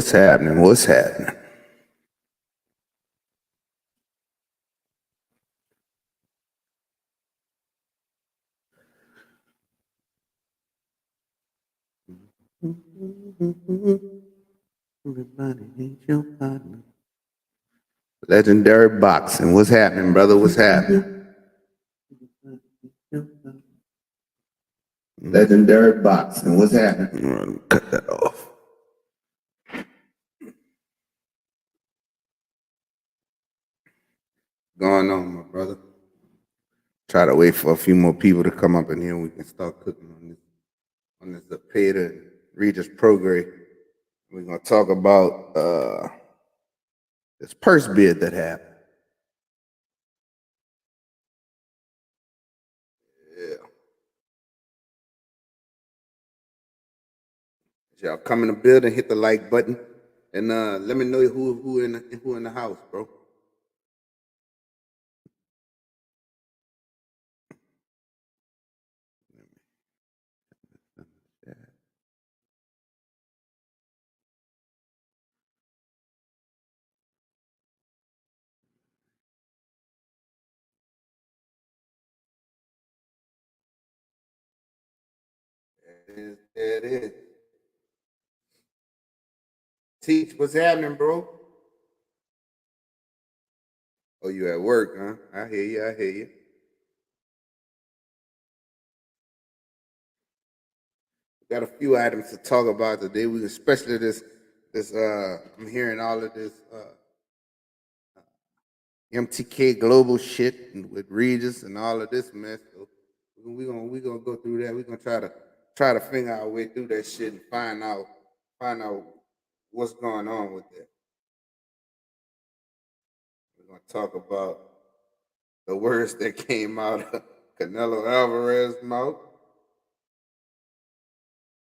What's happening? What's happening? Everybody needs your partner. Legendary boxing. What's happening, brother? What's happening? Legendary boxing. What's happening? Cut that off. Going on, my brother. Try to wait for a few more people to come up in here and we can start cooking on this Zepeda and Regis Prograis. We're gonna talk about this purse bid that happened. Yeah. Y'all come in the building, hit the like button, and let me know who in the house, bro. There it is. Teach, what's happening, bro? Oh, you at work, huh? I hear you. I hear you. Got a few items to talk about today. We especially this. I'm hearing all of this MTK global shit with Regis and all of this mess. So we gonna go through that. We're gonna try to figure our way through that shit and find out what's going on with that. We're gonna talk about the words that came out of Canelo Alvarez's mouth.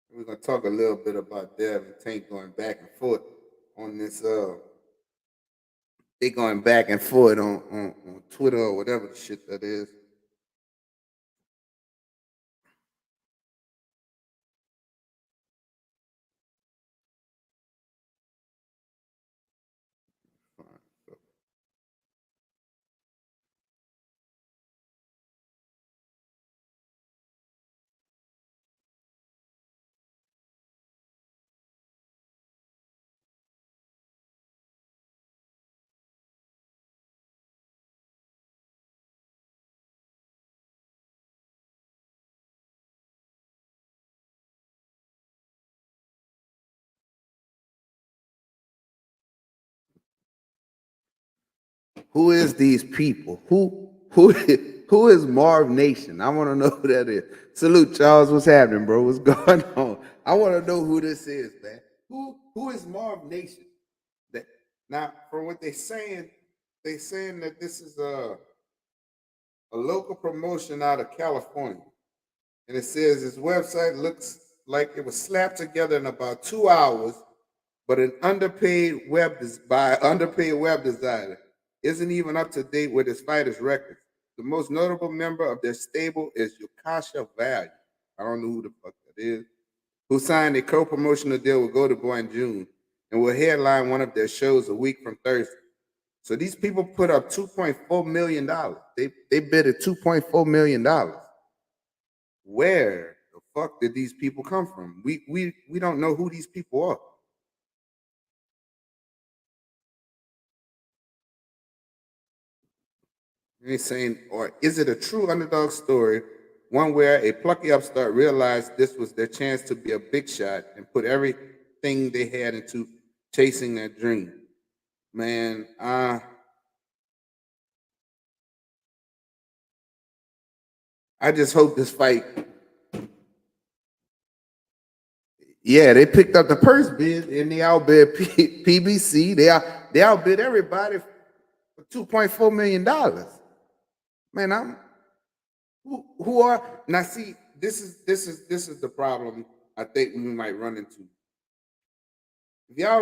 We're gonna talk a little bit about Dev and Tank going back and forth on this. They going back and forth on Twitter or whatever the shit that is. Who is these people? Who is Marvnation? I want to know who that is. Salute, Charles. What's happening, bro? What's going on? I want to know who this is, man. Who is Marvnation? That now, from what they saying that this is a local promotion out of California, and it says his website looks like it was slapped together in about 2 hours, but an by an underpaid web designer isn't even up to date with his fighters' records. The most notable member of their stable is Yukasha Value. I don't know who the fuck that is. Who signed a co-promotional deal with Golden Boy in June and will headline one of their shows a week from Thursday. So these people put up $2.4 million. They bid at $2.4 million. Where the fuck did these people come from? We don't know who these people are. He's saying, or is it a true underdog story, one where a plucky upstart realized this was their chance to be a big shot and put everything they had into chasing their dream? Man, I just hope this fight. Yeah, they picked up the purse bid and they outbid PBC. They outbid everybody for $2.4 million. Man, who are now? See, this is the problem I think we might run into. If y'all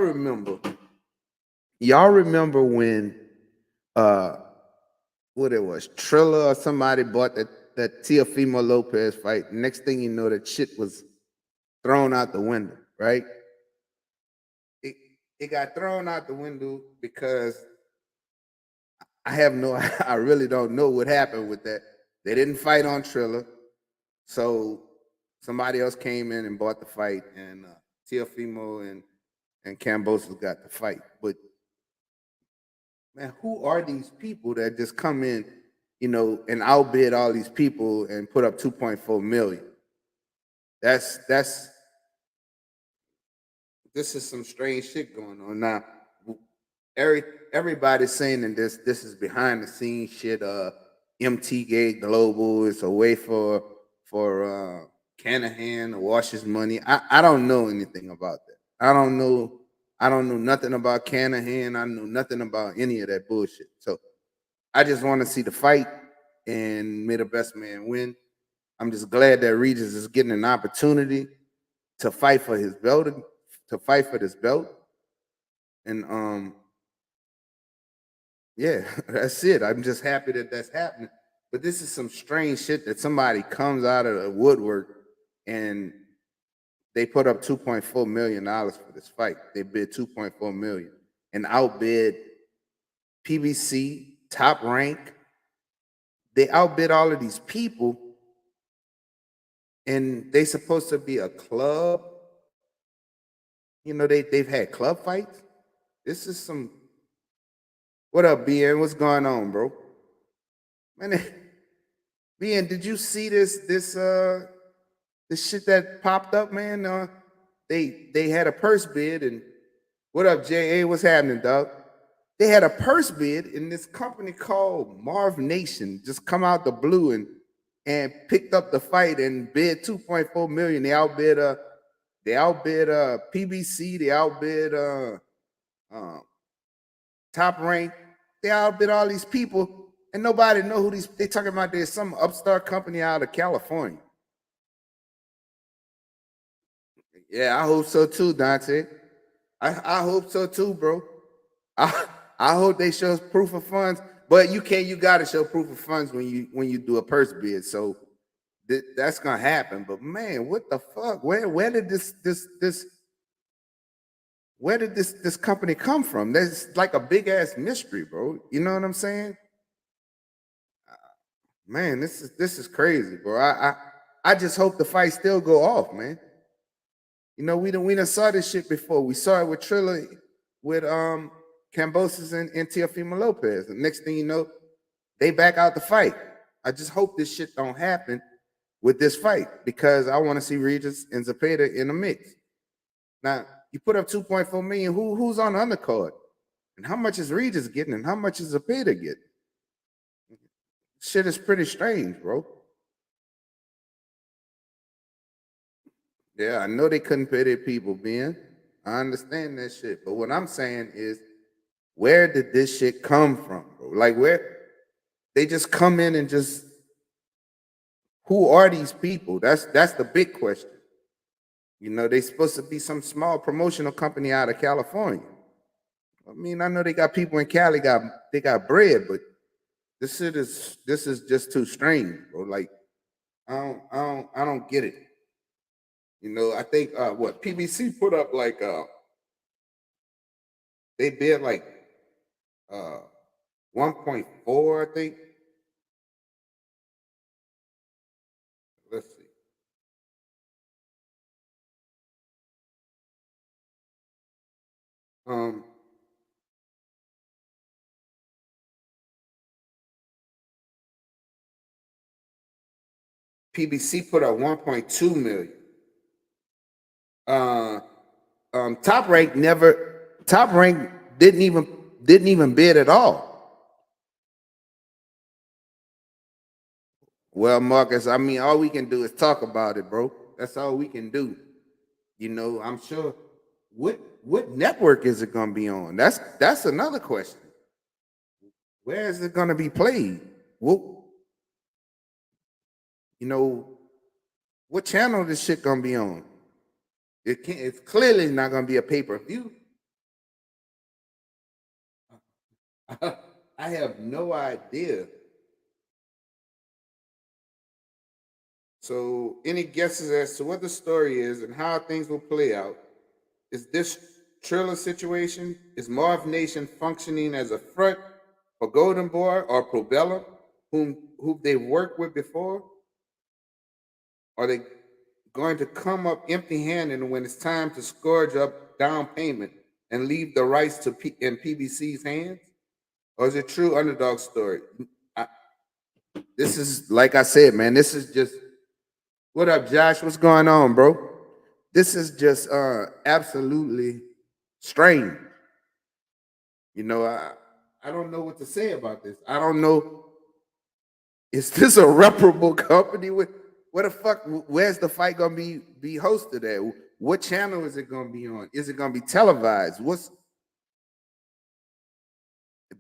remember when uh what it was, Trilla or somebody bought that Teofimo Lopez fight. Next thing you know, that shit was thrown out the window, right? it got thrown out the window because I have no, I really don't know what happened with that. They didn't fight on Triller, so somebody else came in and bought the fight, and Teofimo and Cambosos got the fight. But man, who are these people that just come in, and outbid all these people and put up 2.4 million? That's this is some strange shit going on now. Every everybody's saying that this is behind the scenes shit. MT Gate Global is a way for Canahan to wash his money. I don't know anything about that. I don't know nothing about Canahan. I know nothing about any of that bullshit. So I just want to see the fight and may the best man win. I'm just glad that Regis is getting an opportunity to fight for his belt, to fight for this belt. And yeah, that's it. I'm just happy that that's happening. But this is some strange shit that somebody comes out of the woodwork and they put up $2.4 million for this fight. They bid 2.4 million and outbid PBC, Top Rank. They outbid all of these people, and they supposed to be a club. They've had club fights. This is some. What up, BN? What's going on, bro? Man, BN, did you see this shit that popped up, man? They had a purse bid, and what up, JA? What's happening, dog? They had a purse bid, and this company called Marvnation just come out the blue and picked up the fight and bid 2.4 million. They outbid PBC, they outbid uh, Top Rank, they outbid all these people, and nobody know who these. They talking about there's some upstart company out of California. Yeah, I hope so too, Dante. I hope so too, bro. I I hope they show proof of funds, but you can't. You got to show proof of funds when you do a purse bid. So that's gonna happen. But man, what the fuck? Where did this company come from? That's like a big ass mystery, bro. You know what I'm saying? Man, this is crazy, bro. I just hope the fight still go off, man. We done saw this shit before. We saw it with Trilla, with Cambosis and Teofimo Lopez. The next thing you know, they back out the fight. I just hope this shit don't happen with this fight because I want to see Regis and Zepeda in the mix. Now, you put up 2.4 million. Who's on the undercard? And how much is Regis getting and how much is Zepeda getting? Shit is pretty strange, bro. Yeah, I know they couldn't pay their people, Ben. I understand that shit. But what I'm saying is, where did this shit come from, bro? Like, where they just come in and just, who are these people? That's the big question. They supposed to be some small promotional company out of California. I mean, I know they got people in Cali got bread, but this is just too strange, bro. Like, I don't get it. I think what PBC put up like they bid like uh 1.4, I think. Let's see. Um PBC put up 1.2 million. Uh Top Rank didn't even bid at all. Well, Marcus, I mean, all we can do is talk about it, bro. That's all we can do. I'm sure. What network is it gonna be on? That's another question. Where is it gonna be played? What you know? What channel this shit gonna be on? It's clearly not gonna be a pay per view. I have no idea. So, any guesses as to what the story is and how things will play out? Is this Triller situation? Is Marvnation functioning as a front for Golden Boy or Probellum, whom they've worked with before? Are they going to come up empty-handed when it's time to scourge up down payment and leave the rights in PBC's hands? Or is it true underdog story? I, this is, like I said, man, this is just, what up, Josh? What's going on, bro? This is just absolutely strange. You know, I don't know what to say about this. I don't know. Is this a reputable company? What the fuck? Where's the fight gonna be hosted at? What channel is it gonna be on? Is it gonna be televised? What's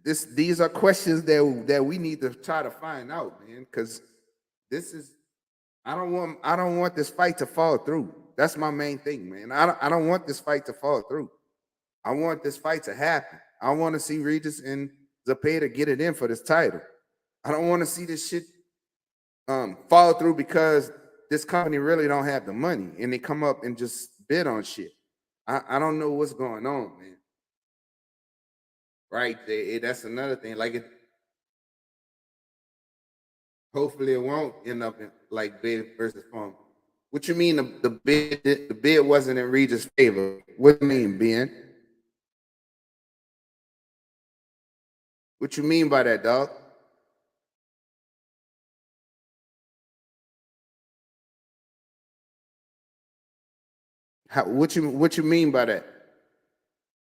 this? These are questions that we need to try to find out, man. Because this is, I don't want this fight to fall through. That's my main thing, man. I don't want this fight to fall through. I want this fight to happen. I want to see Regis and Zepeda get it in for this title. I don't want to see this shit fall through because this company really don't have the money and they come up and just bid on shit. I don't know what's going on, man. Right? That's another thing. Like it, hopefully it won't end up in, like bid versus phone. What you mean the bid wasn't in Regis' favor? What do you mean, Ben? What you mean by that, dog? What you mean by that?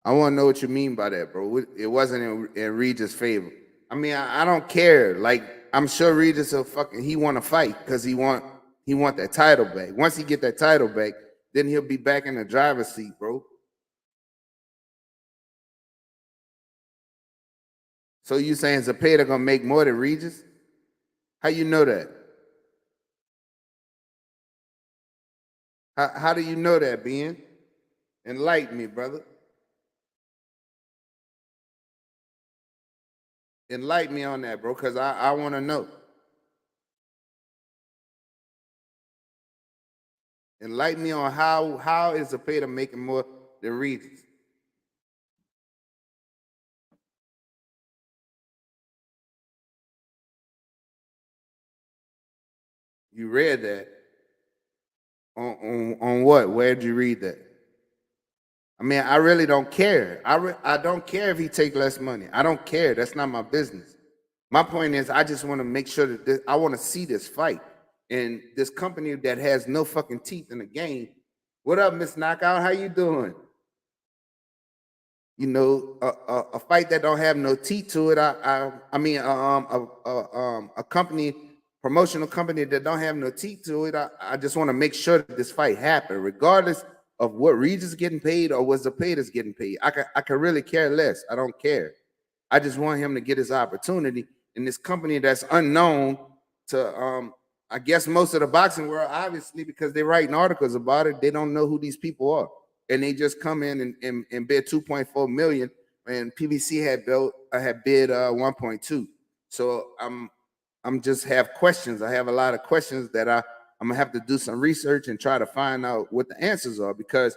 I want to know what you mean by that, bro. It wasn't in Regis' favor. I mean, I don't care. Like, I'm sure Regis will he want to fight because he want that title back. Once he get that title back, then he'll be back in the driver's seat, bro. So you saying Zepeda gonna make more than Regis? How you know that? How do you know that, Ben? Enlighten me, brother. Enlighten me on that, bro, because I want to know. Enlighten me on how is Zepeda making more than Regis? You read that on what? Where did you read that? I mean, I really don't care. I don't care if he take less money. I don't care. That's not my business. My point is, I just want to make sure that I want to see this fight and this company that has no fucking teeth in the game. What up, Miss Knockout? How you doing? You know, a fight that don't have no teeth to it. I mean, a company, promotional company that don't have no teeth to it. I just want to make sure that this fight happen, regardless of what Regis is getting paid or what Zepeda's getting paid. I can really care less. I don't care. I just want him to get his opportunity in this company that's unknown to I guess most of the boxing world, obviously, because they're writing articles about it, they don't know who these people are. And they just come in and bid 2.4 million, and PBC had bid 1.2. So I'm just have questions. I have a lot of questions that I'm gonna have to do some research and try to find out what the answers are, because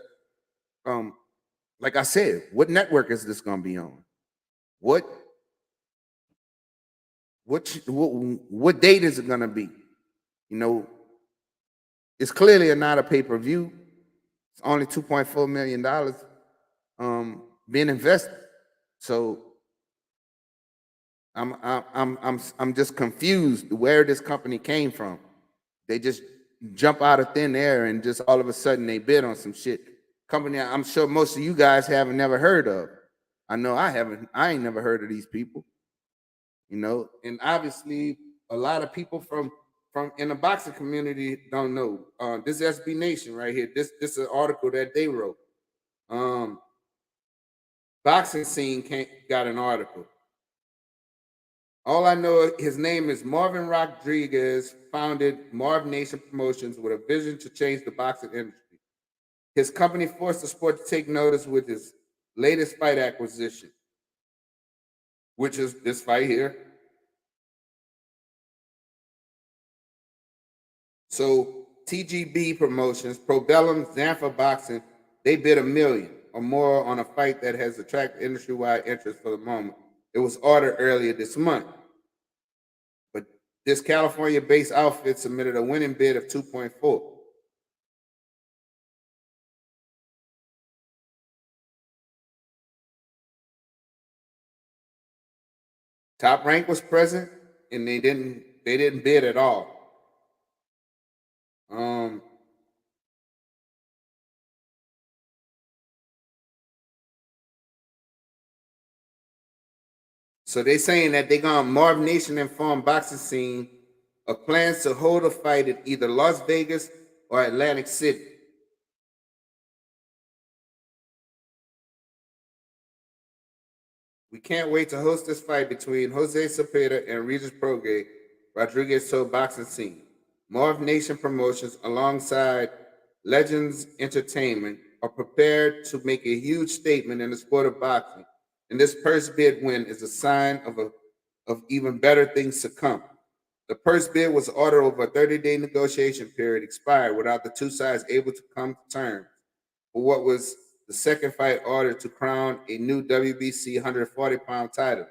like I said, what network is this gonna be on? What what date is it gonna be? You know, it's clearly not a pay-per-view. It's only $2.4 million being invested. So I'm just confused where this company came from. They just jump out of thin air and just all of a sudden they bid on some shit. Company I'm sure most of you guys haven't never heard of. I know I haven't. I ain't never heard of these people. You know, and obviously a lot of people from in the boxing community don't know. This SB Nation right here. This is an article that they wrote. Boxing scene got an article. All I know, his name is Marvin Rodriguez, founded Marvnation Promotions with a vision to change the boxing industry. His company forced the sport to take notice with his latest fight acquisition, which is this fight here. So TGB Promotions, Probellum, Zanfa Boxing, they bid $1 million or more on a fight that has attracted industry-wide interest for the moment. It was ordered earlier this month. But this California-based outfit submitted a winning bid of 2.4. Top Rank was present, and they didn't bid at all. So they saying that they're gonna Marvnation inform boxing scene of plans to hold a fight at either Las Vegas or Atlantic City. We can't wait to host this fight between Jose Zepeda and Regis Prograis, Rodriguez told boxing scene. Marvnation Promotions, alongside Legends Entertainment, are prepared to make a huge statement in the sport of boxing, and this purse bid win is a sign of even better things to come. The purse bid was ordered over a 30-day negotiation period expired without the two sides able to come to terms for what was the second fight ordered to crown a new WBC 140-pound title.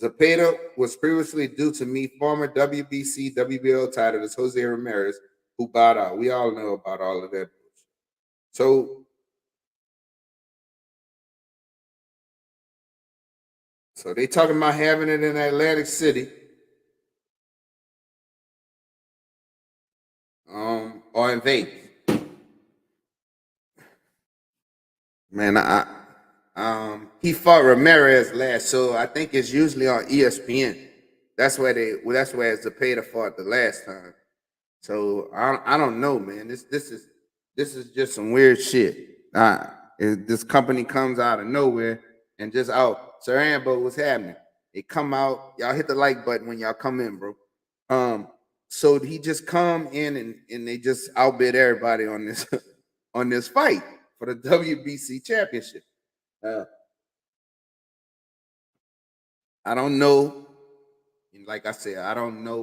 Zepeda was previously due to meet former WBC WBO titleist Jose Ramirez, who bowed out. We all know about all of that. So they talking about having it in Atlantic City, or in Vegas. Man, he fought Ramirez last, so I think it's usually on ESPN. That's where Zepeda fought the last time. So I don't know, man. This is just some weird shit. This company comes out of nowhere and just out. Sir Ambo, what's happening? They come out. Y'all hit the like button when y'all come in, bro. So he just come in and they just outbid everybody on this on this fight for the WBC championship. I don't know. Like I said, I don't know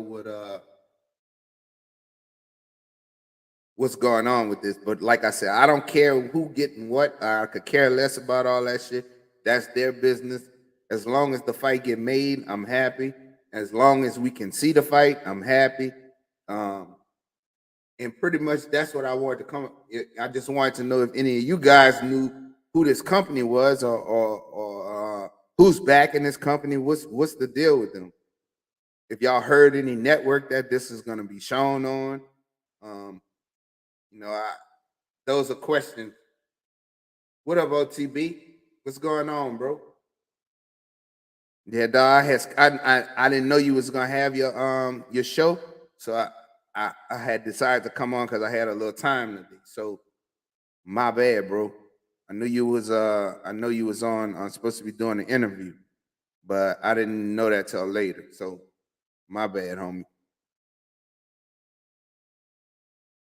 what's going on with this, but like I said, I don't care who getting what. I could care less about all that shit. That's their business. As long as the fight get made, I'm happy. As long as we can see the fight, I'm happy. And pretty much that's what I wanted to come. I just wanted to know if any of you guys knew who this company was, or who's backing this company. What's the deal with them? If y'all heard any network that this is going to be shown on, those are questions. What up, OTB? What's going on, bro? Yeah, dog. I didn't know you was gonna have your show, so I had decided to come on because I had a little time today. So my bad, bro. I knew you was on supposed to be doing an interview, but I didn't know that till later. So my bad, homie.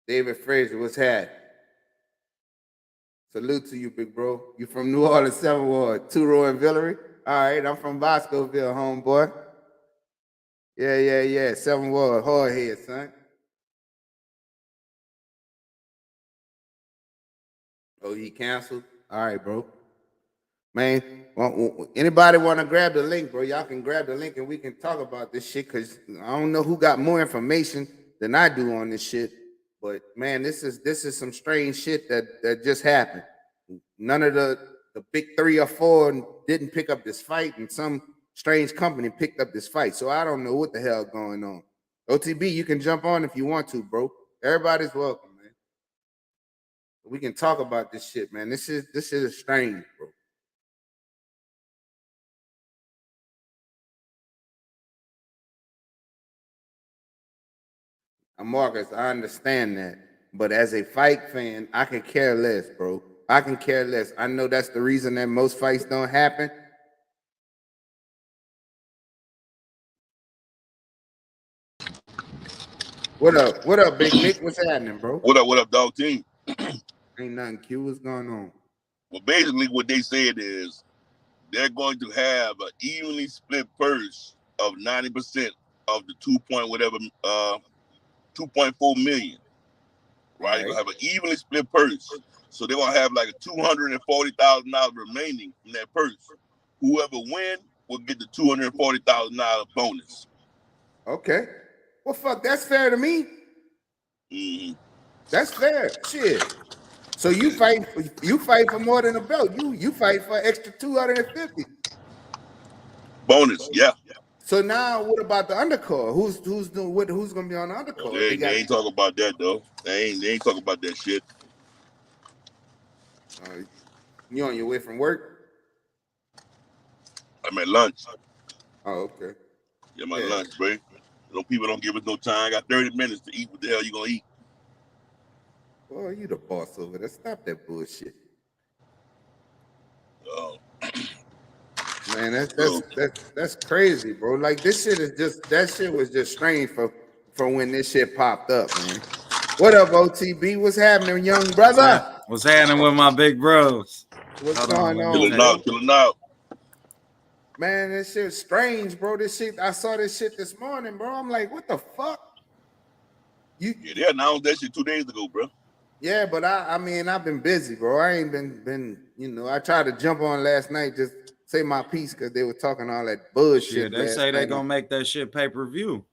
David Frazier, what's happening? Salute to you, big bro. You from New Orleans, 7 Ward, 2 Row and Villery? All right, I'm from Boscoville, homeboy. Yeah. 7 Ward, hard head, son. Oh, he canceled? All right, bro. Man, anybody want to grab the link, bro? Y'all can grab the link and we can talk about this shit, because I don't know who got more information than I do on this shit. But man, this is some strange shit that just happened. None of the big 3 or 4 didn't pick up this fight, and some strange company picked up this fight. So I don't know what the hell going on. OTB, you can jump on if you want to, bro. Everybody's welcome, man. We can talk about this shit, man. This is strange, bro. Marcus, I understand that. But as a fight fan, I can care less, bro. I can care less. I know that's the reason that most fights don't happen. What up? What up, Big Mick? What's happening, bro? What up, dog team? Ain't nothing, Q. What's going on? Well, basically what they said is they're going to have an evenly split purse of 90% of the 2.4 million. Right? You're gonna have an evenly split purse. So they're gonna have like a $240,000 remaining in that purse. Whoever win will get the $240,000 bonus. Okay. Well, fuck, that's fair to me. Mm-hmm. That's fair. Shit. So you fight for more than a belt. You fight for extra 250. Bonus, yeah. So now what about the undercard? Who's gonna be on the undercard? They ain't talking about that though. They ain't talking about that shit. You on your way from work? I'm at lunch. Oh, okay. Yeah, my lunch break. People don't give us no time. I got 30 minutes to eat. What the hell you gonna eat? Boy, you the boss over there. Stop that bullshit. Man, that's crazy, bro. Like that shit was just strange for when this shit popped up, man. What up, OTB? What's happening, young brother? What's happening with my big bros? What's going on? Killing out. Man, this shit's strange, bro. I saw this shit this morning, bro. I'm like, what the fuck? Yeah, they announced that shit 2 days ago, bro. Yeah, but I mean, I've been busy, bro. I ain't been, I tried to jump on last night, just say my piece because they were talking all that bullshit. Yeah, they say they gonna make that shit pay-per-view.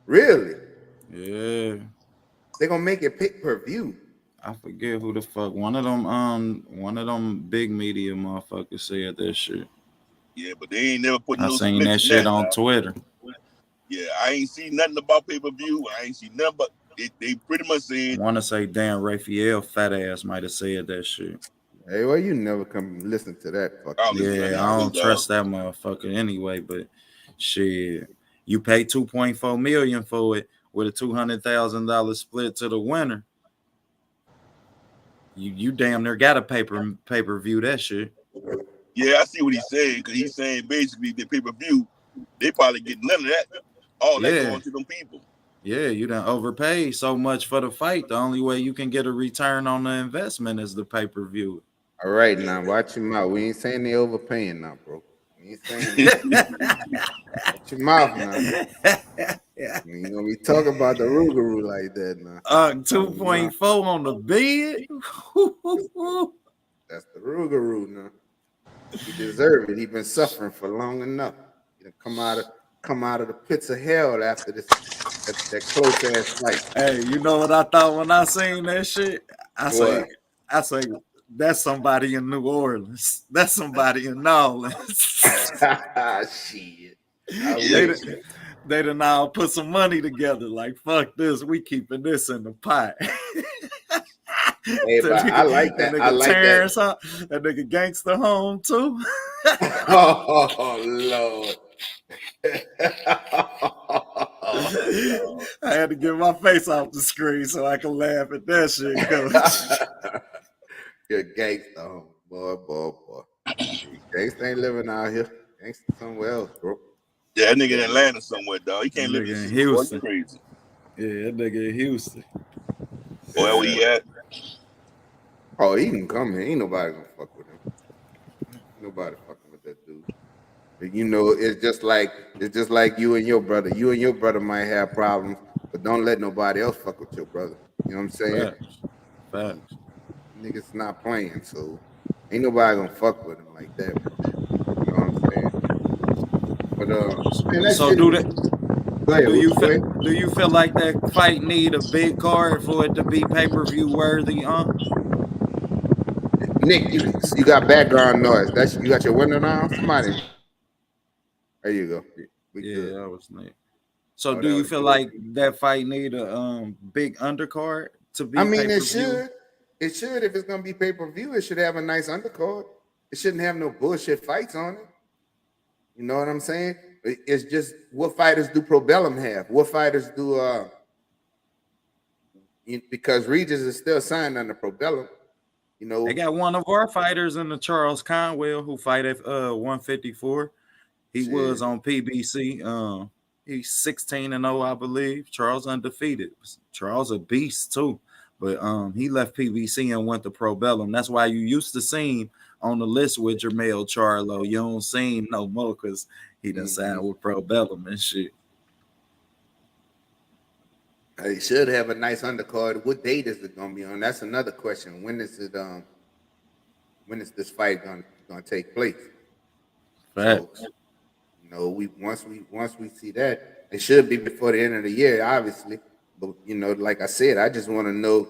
Really? Yeah. They gonna make it pay-per-view. I forget who the fuck. One of them big media motherfuckers said that shit. Yeah, but they ain't never put no. I seen that shit on Twitter. Yeah, I ain't seen nothing about pay-per-view. I ain't seen nothing, but they pretty much said. I want to say Dan Raphael fat ass might have said that shit. Hey, well, you never come listen to that. I don't trust that motherfucker anyway. But shit, you pay $2.4 million for it with a $200,000 split to the winner. You damn near got to pay-per-view that shit. Yeah, I see what he's saying because he's saying basically the pay-per-view, they probably get none of that. All that going to them people. Yeah, you done overpaid so much for the fight. The only way you can get a return on the investment is the pay-per-view. All right, now watch your mouth. We ain't saying they overpaying now, bro. We ain't saying watch your mouth now. You know, we talk about the Rougarou like that now. 2.4 on the bid. That's the Rougarou now. He deserved it. He been suffering for long enough. He come out of the pits of hell after that close ass fight. Hey, you know what I thought when I seen that shit? I say that's somebody in New Orleans. That's somebody in New Orleans. Shit. They done all put some money together. Like, fuck this. We keeping this in the pot. Hey, but I like that. I like Terrence, that. That nigga Gangsta Home too. Oh Lord. I had to get my face off the screen so I can laugh at that shit, coach. You're Gangsta Home, boy. Gangsta ain't living out here. Gangsta somewhere else, bro. Yeah, that nigga in Atlanta somewhere, dog. He can't live in Houston. Crazy. Yeah, that nigga in Houston. Where he at? Oh, he can come here. Ain't nobody gonna fuck with him. Nobody fucking with that dude. You know, it's just like you and your brother. You and your brother might have problems, but don't let nobody else fuck with your brother. You know what I'm saying? Facts. Niggas not playing, so ain't nobody gonna fuck with him like that, bro. You know what I'm saying? But man, so do that. Do you feel like that fight need a big card for it to be pay-per-view worthy, Nick, you got background noise. You got your window down? Somebody. There you go. Good. That was Nick. So do you feel like that fight need a big undercard to be pay-per-view? It should. It should. If it's gonna be pay-per-view, it should have a nice undercard. It shouldn't have no bullshit fights on it. You know what I'm saying? It's just what fighters do Probellum have? What fighters do because Regis is still signed under Probellum. You know, they got one of our fighters in the Charles Conwell who fight at 154. He was on PBC. He's 16-0, I believe. Charles undefeated. Charles a beast too. But he left PBC and went to Probellum. That's why you used to see him on the list with Jermell Charlo. You don't see him no more because he done signed with Probellum and shit. They should have a nice undercard. What date is it gonna be on? That's another question. When is this fight gonna take place? So Facts. once we see that, it should be before the end of the year, obviously. But like I said, I just want to know.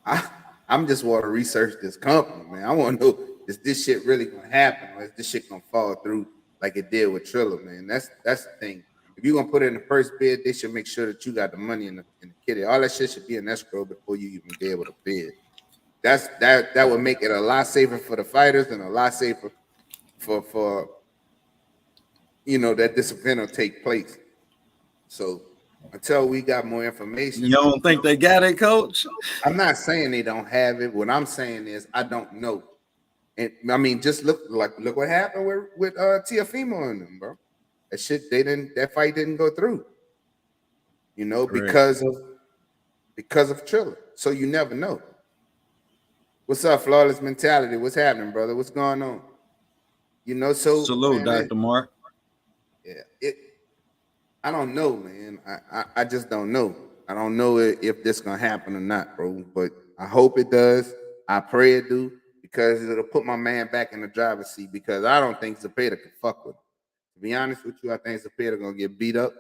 I I'm just want to research this company, man. I want to know, is this shit really gonna happen, or is this shit gonna fall through like it did with Triller, man? That's the thing. If you're gonna put it in the first bid, they should make sure that you got the money in the kitty. All that shit should be in escrow before you even be able to bid. That would make it a lot safer for the fighters and a lot safer for that this event will take place. So until we got more information, You don't think they got it, coach? I'm not saying they don't have it. What I'm saying is I don't know. And I mean, just look what happened with Tiafimo and them, bro. That fight didn't go through, Correct. because of Triller. So you never know. What's up, flawless mentality? What's happening, brother? What's going on? So Salute, man, Dr. Mark. yeah, I don't know, man. I just don't know. I don't know if this gonna happen or not, bro. But I hope it does. I pray it do, because it'll put my man back in the driver's seat. Because I don't think Zepeda can fuck with him. To be honest with you, I think Zepeda gonna get beat up,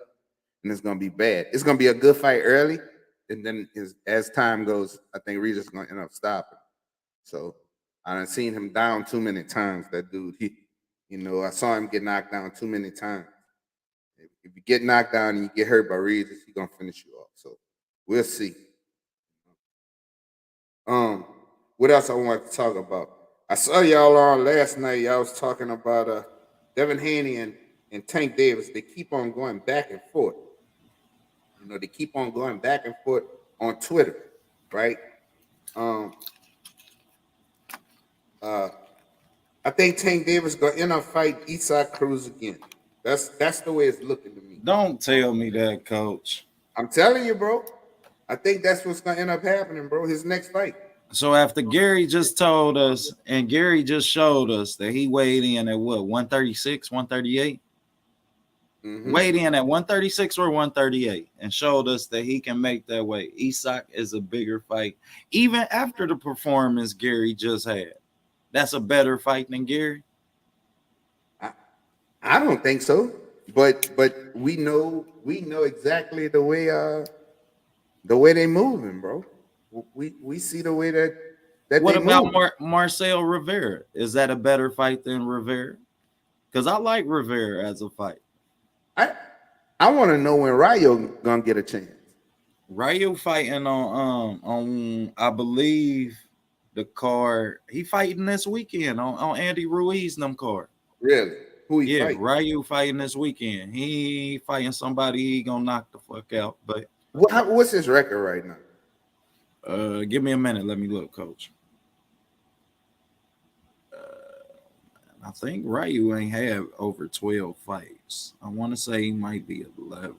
and it's gonna be bad. It's gonna be a good fight early, and then as time goes, I think Regis is gonna end up stopping. So I done seen him down too many times. That dude, I saw him get knocked down too many times. If you get knocked down and you get hurt by Regis, he's gonna finish you off. So we'll see. Um, what else I wanted to talk about? I saw y'all on last night. Y'all was talking about Devin Haney and Tank Davis. They keep on going back and forth. They keep on going back and forth on Twitter, right? Um, I think Tank Davis gonna end up fighting Eastside Cruz again. That's the way it's looking to me. Don't tell me that, coach. I'm telling you, bro. I think that's what's gonna end up happening, bro. His next fight. So after Gary just told us, and Gary just showed us that he weighed in at what, 136, 138? Weighed in at 136 or 138, and showed us that he can make that weight. Isak is a bigger fight. Even after the performance Gary just had, that's a better fight than Gary. I don't think so. But we know exactly the way they moving, bro. We see the way that What they about move. Marcel Rivera? Is that a better fight than Rivera? Because I like Rivera as a fight. I want to know when Rayo gonna get a chance. Rayo fighting on I believe the card. He fighting this weekend on Andy Ruiz them card. Really? Who he Yeah, fighting? Ryu fighting this weekend. He fighting somebody he gonna knock the fuck out. But What's his record right now? give me a minute. Let me look, coach. I think Ryu ain't had over 12 fights. I want to say he might be 11.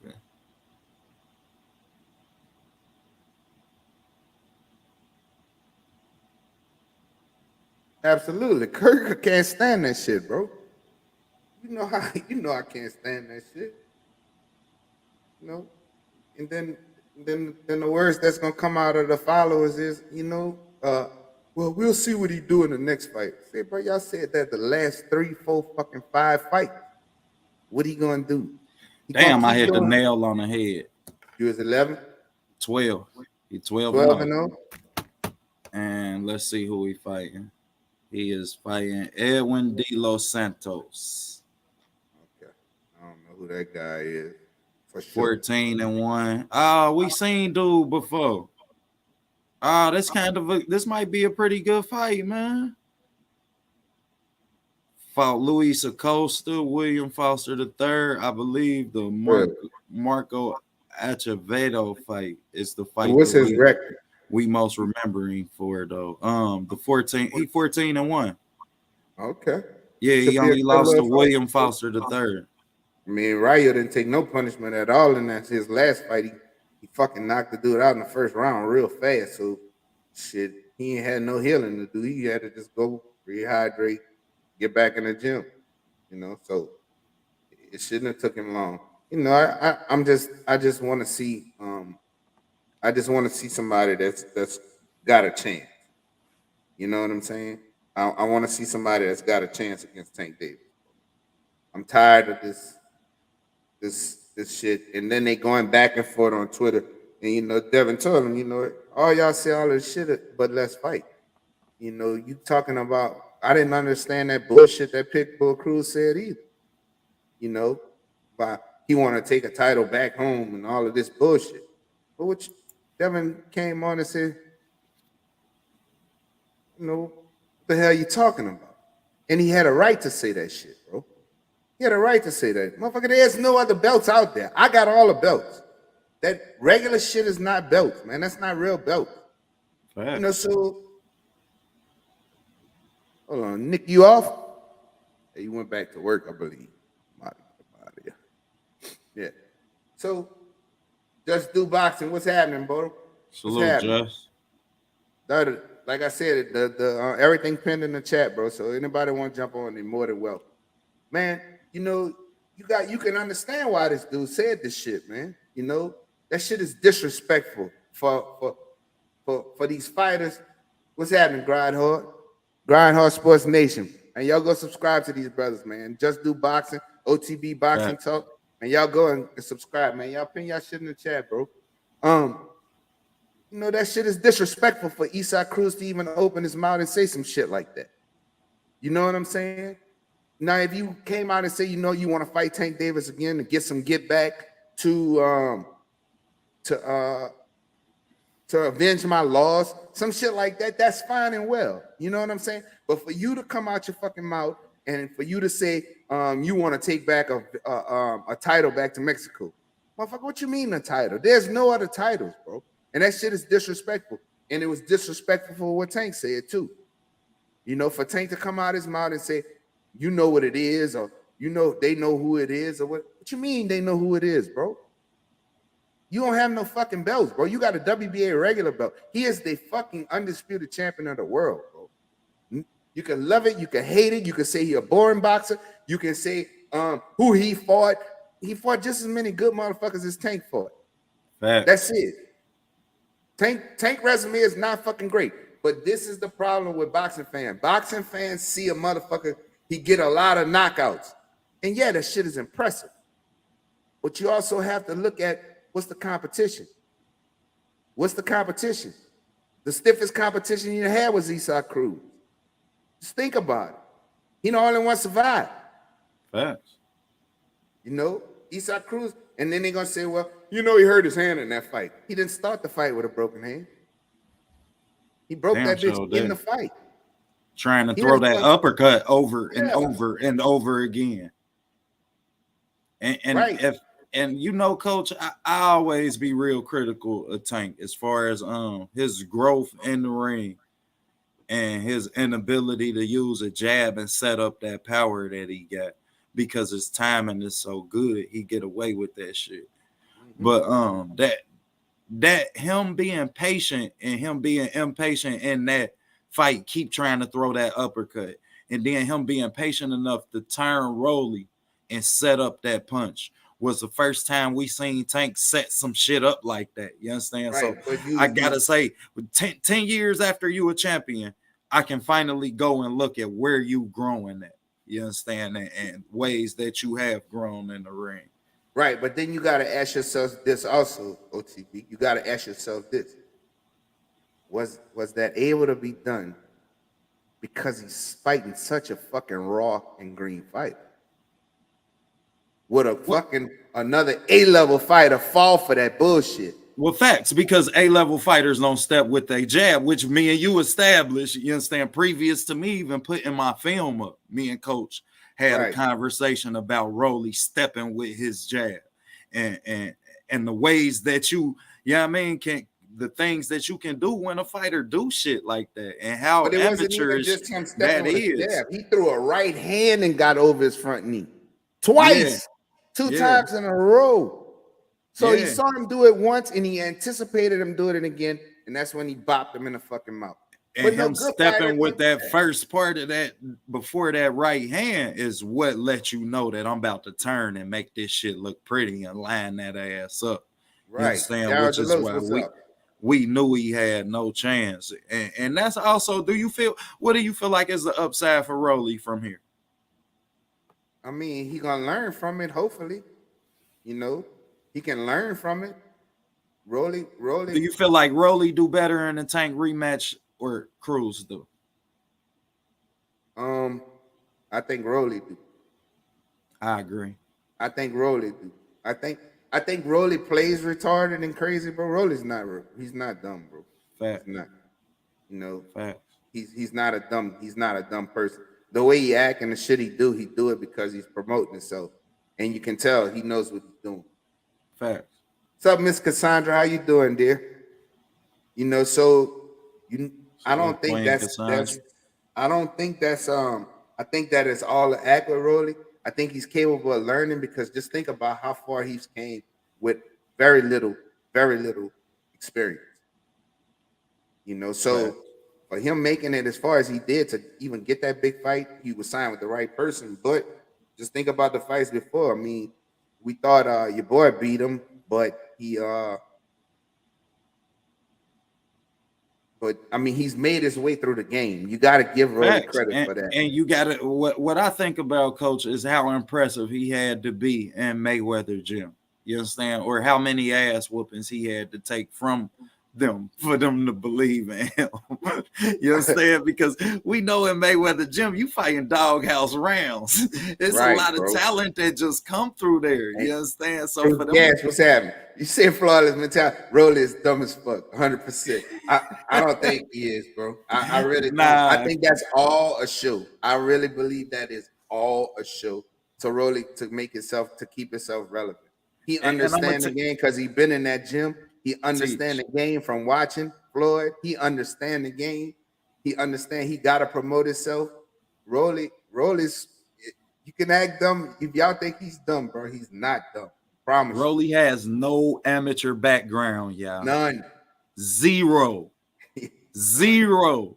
Absolutely. Kirk can't stand that shit, bro. You know I can't stand that shit. And then the words that's gonna come out of the followers is, well, we'll see what he do in the next fight. Say, bro, y'all said that the last 3, 4, fucking 5 fights. What he gonna do? Damn, I hit the nail on the head. You was 11? 12. He 12 12 and 0. And let's see who he fighting. He is fighting Edwin De Los Santos. Okay. I don't know who that guy is. For sure. 14 and 1. We seen dude before. This might be a pretty good fight, man. Fought Luis Acosta, William Foster III. I believe the Marco Acevedo fight is the fight. What's his record? We most remembering for though. The 14, he 14 and 1. Okay. Yeah, he only lost to William Foster III. I mean, Ryu didn't take no punishment at all in his last fight. He fucking knocked the dude out in the first round real fast. So shit, he ain't had no healing to do. He had to just go rehydrate, get back in the gym. So it shouldn't have took him long. I just want to see I just want to see somebody that's got a chance. You know what I'm saying? I want to see somebody that's got a chance against Tank Davis. I'm tired of this shit. And then they going back and forth on Twitter. And Devin told him, all y'all say all this shit, but let's fight. You talking about I didn't understand that bullshit that Pitbull Cruz said either. But he want to take a title back home and all of this bullshit. But Devin came on and said, what the hell you talking about? And he had a right to say that shit, bro. He had a right to say that. Motherfucker, there's no other belts out there. I got all the belts. That regular shit is not belts, man. That's not real belts. Right. So hold on, Nick, you off? Hey, you went back to work, I believe. Yeah. So just do boxing. What's happening, bro? Salute, Just. Like I said, the everything pinned in the chat, bro. So anybody want to jump on, they're more than welcome. Man, you can understand why this dude said this shit, man. That shit is disrespectful for these fighters. What's happening, Grindhard Sports Nation? And y'all go subscribe to these brothers, man. Just do boxing, OTB boxing talk, and y'all go and subscribe, man. Y'all pin y'all shit in the chat, bro. That shit is disrespectful for Isaac Cruz to even open his mouth and say some shit like that. You know what I'm saying? Now, if you came out and say, you want to fight Tank Davis again to get some get back to avenge my loss, some shit like that, that's fine and well. You know what I'm saying? But for you to come out your fucking mouth and for you to say you want to take back a title back to Mexico, motherfucker, what you mean a title? There's no other titles, bro. And that shit is disrespectful. And it was disrespectful for what Tank said too. For Tank to come out his mouth and say, you know what it is, or they know who it is, or what you mean they know who it is, bro? You don't have no fucking belts, bro. You got a WBA regular belt. He is the fucking undisputed champion of the world, bro. You can love it, you can hate it, you can say he a boring boxer, you can say who he fought. He fought just as many good motherfuckers as Tank fought. That's it. Tank resume is not fucking great. But this is the problem with boxing fans. Boxing fans see a motherfucker, he get a lot of knockouts. And yeah, that shit is impressive. But you also have to look at what's the competition. What's the competition? The stiffest competition you had was Isaac Cruz. Just think about it. He the only one survived. Facts. Isaac Cruz, and then they're going to say, well, he hurt his hand in that fight. He didn't start the fight with a broken hand. He broke that bitch in the fight. Trying to throw that uppercut over and over and over again. And right. Coach, I always be real critical of Tank as far as his growth in the ring and his inability to use a jab and set up that power that he got, because his timing is so good, he get away with that shit. Mm-hmm. But that him being patient and him being impatient in that fight, keep trying to throw that uppercut, and then him being patient enough to turn Rolly and set up that punch was the first time we seen Tank set some shit up like that. You understand? Right. So I gotta say, 10 years after you a champion, I can finally go and look at where you growing at. You understand? And ways that you have grown in the ring. Right, but then you got to ask yourself this also, OTB. You got to ask yourself this. Was that able to be done because he's fighting such a fucking raw and green fight? Would another A-level fighter fall for that bullshit? Well, facts, because A-level fighters don't step with their jab, which me and you established, you understand, previous to me even putting my film up. Me and Coach had a conversation about Rolly stepping with his jab and the ways that the things that you can do when a fighter do shit like that, and how amateurish that is. He threw a right hand and got over his front knee twice, two times in a row. So he saw him do it once, and he anticipated him doing it again, and that's when he bopped him in the fucking mouth. And him stepping with that first part of that before that right hand is what let you know that I'm about to turn and make this shit look pretty and line that ass up. Right. You understand? Which is why we knew he had no chance. And that's also, what do you feel like is the upside for Rolly from here? I mean, he gonna learn from it. Hopefully, you know, he can learn from it. Rolly. Do you feel like Rolly do better in the Tank rematch or Cruz do? I think Rolly do. I agree. I think Rolly do. I think Rolly plays retarded and crazy, bro. Rolly's not. He's not dumb, bro. He's Fact. not. You know, Fact. he's not a dumb. He's not a dumb person. The way he act and the shit he do it because he's promoting himself, and you can tell he knows what he's doing. Fact. What's up, Miss Cassandra? How you doing, dear? You know, so you. I So don't think Queen that's Cassandra. I don't think that's I think that is all the act with Rolly. I think he's capable of learning because just think about how far he's came with very little experience. You know, Fact. so for him making it as far as he did to even get that big fight, he was signed with the right person. But just think about the fights before. I mean, we thought your boy beat him, but but I mean he's made his way through the game. You gotta give Rolly Facts. credit for that. And you gotta what I think about Coach is how impressive he had to be in Mayweather gym. You understand? Or how many ass whoopings he had to take from them for them to believe in him. You understand? Because we know in Mayweather gym, you fighting doghouse rounds. It's a Right, lot of bro. talent that just come through there. And You understand? So for them, gas, what's happening? You say flawless mentality. Rolly is dumb as fuck, 100%. I don't think he is, bro. I really don't. I nah, think that's all a show. I really believe that is all a show to Rolly to make himself to keep himself relevant. He and I'm gonna understand the game because he been in that gym. He understand teach. the game from watching Floyd. He understand the game. He understand he gotta promote himself. Rolly's you can act dumb if y'all think he's dumb, bro. He's not dumb. Promise you. Rolly has no amateur background, y'all. None. Zero. None. Zero.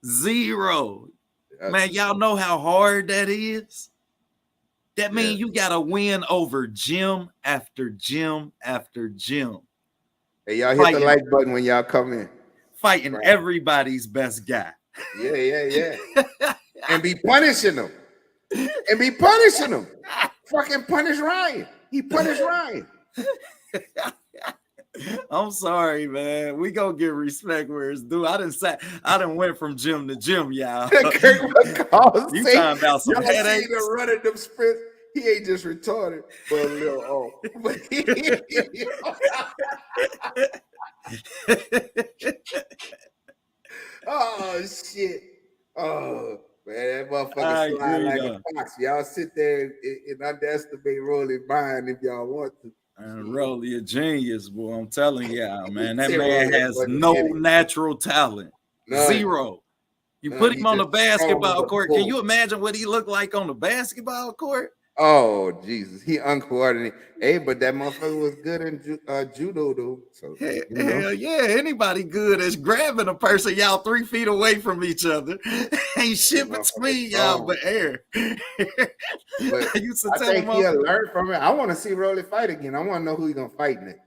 Zero. Man, y'all know how hard that is? That means you got to win over gym after gym after gym. Hey, y'all hit the like button when y'all come in. Fighting everybody's best guy. Yeah. And be punishing them. Fucking punish Ryan. He punished Ryan. I'm sorry, man. We gonna get respect where it's due. I didn't went from gym to gym, y'all. You talking about some headaches? Running them sprints. He ain't just retarded, but a little off. Oh shit! Oh man, that motherfucker slide like a fox. Y'all sit there and underestimate Rolly's mind if y'all want to. And Rolly a genius, boy. I'm telling y'all, man. That man has no natural talent. None. Zero. You put him on the basketball court. Can you imagine what he looked like on the basketball court? Oh Jesus, he uncoordinated. Hey, but that motherfucker was good in judo though. So hell yeah, anybody good is grabbing a person y'all 3 feet away from each other. Ain't shit between y'all but air. But I think he'll learn from it. I want to see Rolly fight again. I want to know who he's gonna fight next.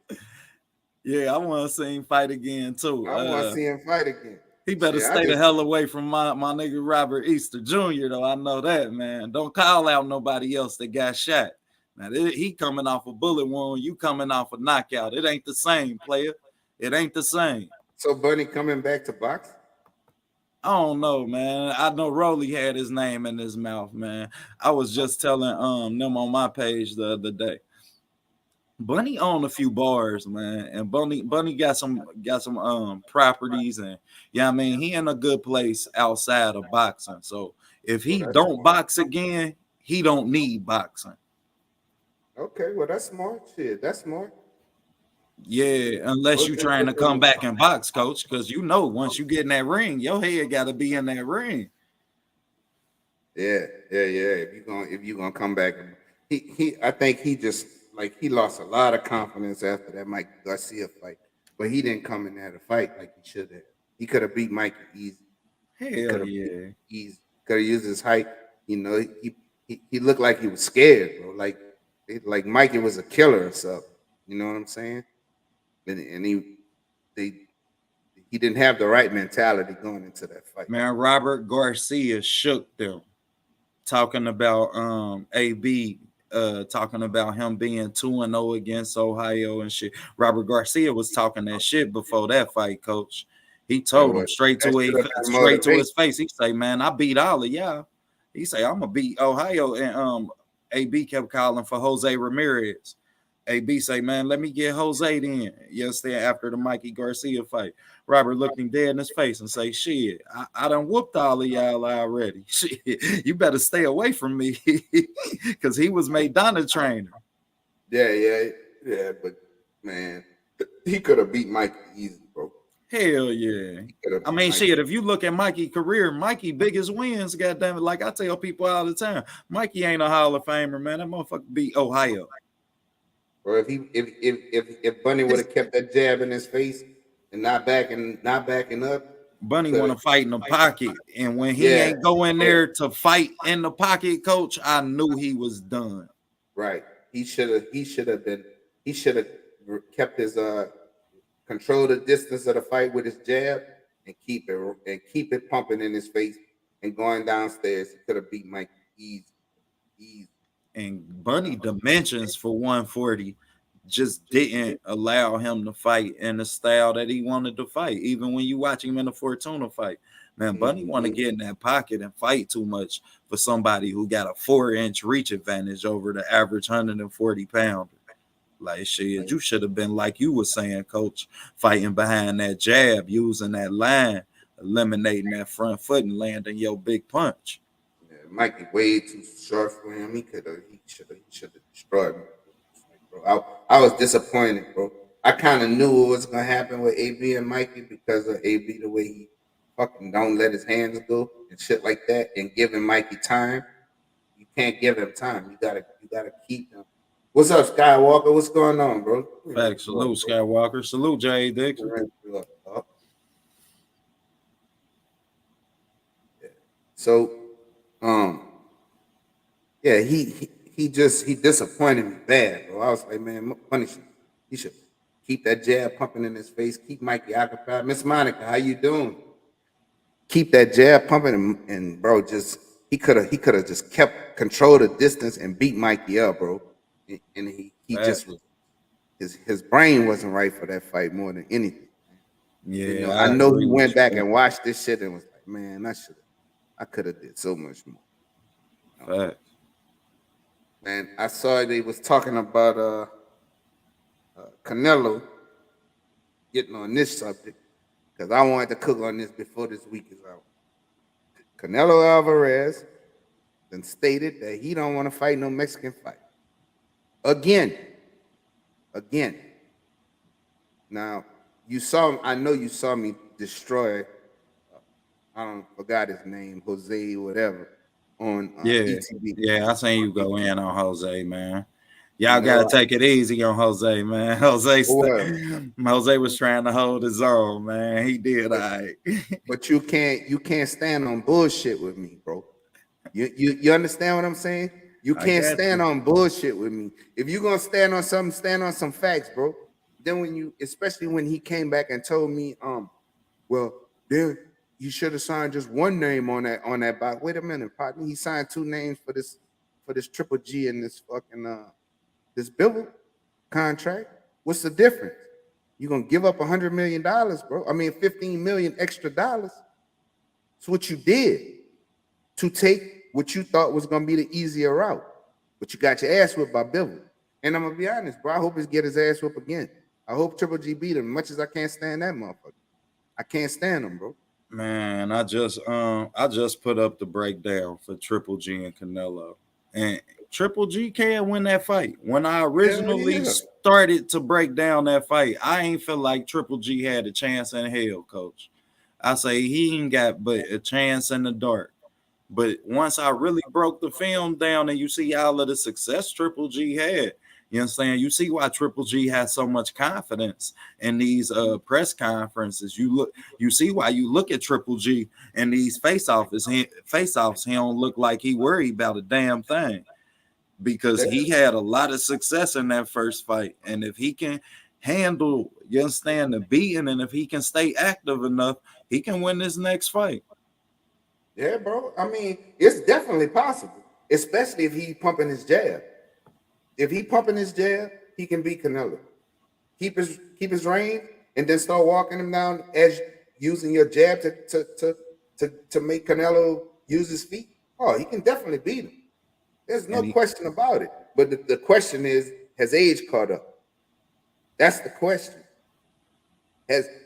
Yeah, I want to see him fight again too. I want to see him fight again. He better stay the hell away from my nigga Robert Easter Jr. though. I know that, man. Don't call out nobody else that got shot. Now he coming off a bullet wound, you coming off a knockout. It ain't the same, player. It ain't the same. So Bunny coming back to box? I don't know, man. I know Rolly had his name in his mouth, man. I was just telling them on my page the other day. Bunny owned a few bars, man, and Bunny got some properties, and I mean he in a good place outside of boxing. So if he don't box again, he don't need boxing. Okay, well that's smart. Shit, that's smart. Yeah, unless you're trying to come back and box, coach, because once you get in that ring, your head got to be in that ring. Yeah. If you gonna come back, I think he just. Like he lost a lot of confidence after that Mike Garcia fight, but he didn't come in there to fight like he should have. He could have beat Mike easy. Hell yeah, easy. Could have used his height. You know, he looked like he was scared, bro. Like Mikey was a killer or something. You know what I'm saying? And he he didn't have the right mentality going into that fight. Man, Robert Garcia shook them, talking about AB, talking about him being 2-0 against Ohio and shit. Robert Garcia was talking that shit before that fight, coach. He told him straight to his face. He say, "Man, I beat all of y'all." He say, "I'm gonna beat Ohio," and AB kept calling for Jose Ramirez. AB say, "Man, let me get Jose in." Yesterday after the Mikey Garcia fight, Robert looked him dead in his face and say, "Shit, I done whooped all of y'all already. Shit, you better stay away from me," because he was Maidana trainer. Yeah, but man, he could have beat Mikey easy, bro. Hell yeah. I mean, shit, if you look at Mikey's career, Mikey biggest wins, goddamn it, like I tell people all the time, Mikey ain't a Hall of Famer, man. That motherfucker beat Ohio. Or if Bunny would have kept that jab in his face and not backing up, Bunny want to fight in the pocket, and when he ain't going there to fight in the pocket, coach, I knew he was done. Right. He should have kept his control the distance of the fight with his jab and keep it pumping in his face and going downstairs. He could have beat Mike easy. And Bunny dimensions for 140 just didn't allow him to fight in the style that he wanted to fight. Even when you watch him in the Fortuna fight, man, Bunny want to get in that pocket and fight too much for somebody who got a 4-inch reach advantage over the average 140 pounder. Like, shit, you should have been, like you were saying, coach, fighting behind that jab, using that line, eliminating that front foot and landing your big punch. Yeah, Mikey way too short for him. He should have destroyed me. Bro. I was disappointed, bro. I kind of knew what was gonna happen with AB and Mikey because of AB, the way he fucking don't let his hands go and shit like that, and giving Mikey time. You can't give him time. You gotta keep him. What's up, Skywalker? What's going on, bro? Facts. Salute, Skywalker. Salute, Jay Dixon. So, yeah, he disappointed me bad, bro. I was like, man, he should keep that jab pumping in his face. Keep Mikey occupied. Miss Monica, how you doing? Keep that jab pumping, and bro, he could have just kept control the distance and beat Mikey up, bro. And he just his brain wasn't right for that fight more than anything. Yeah, you know, I know he went back and watched this shit and was like, man, I could have did so much more. Facts. Man, I saw they was talking about Canelo getting on this subject because I wanted to cook on this before this week is out. Canelo Alvarez then stated that he don't want to fight no Mexican fight. Again. Now, I know you saw me destroy, I forgot his name, Jose, whatever, on ETV. Yeah, I seen you go in on Jose, man. Y'all gotta take it easy on Jose, man. Jose was trying to hold his own, man. He did all right. But you can't stand on bullshit with me, bro. You understand what I'm saying? You can't stand on bullshit with me. If you're gonna stand on something, stand on some facts, bro. Then especially when he came back and told me, well, then you should have signed just one name on that box. Wait a minute, partner. He signed two names for this Triple G and this fucking this Bivol contract. What's the difference? You're gonna give up $100 million, bro. I mean, $15 million extra dollars. It's what you did to take what you thought was gonna be the easier route, but you got your ass whipped by Bivol. And I'm gonna be honest, bro. I hope he get his ass whipped again. I hope Triple G beat him. Much as I can't stand that motherfucker, I can't stand him, bro. Man, I just put up the breakdown for Triple G and Canelo, and Triple G can win that fight. When I originally started to break down that fight, I ain't feel like Triple G had a chance in hell, coach. I say he ain't got but a chance in the dark. But once I really broke the film down and you see all of the success Triple G had, you understand? You see why Triple G has so much confidence in these press conferences. You see why you look at Triple G in these face-offs. He don't look like he worried about a damn thing because he had a lot of success in that first fight. And if he can handle, you understand, the beating, and if he can stay active enough, he can win this next fight. Yeah, bro. I mean, it's definitely possible, especially if he pumping his jab. If he pumping his jab, he can beat Canelo. Keep his range, and then start walking him down as using your jab to make Canelo use his feet. Oh, he can definitely beat him. There's no And he question about it. But the question is, has age caught up? That's the question.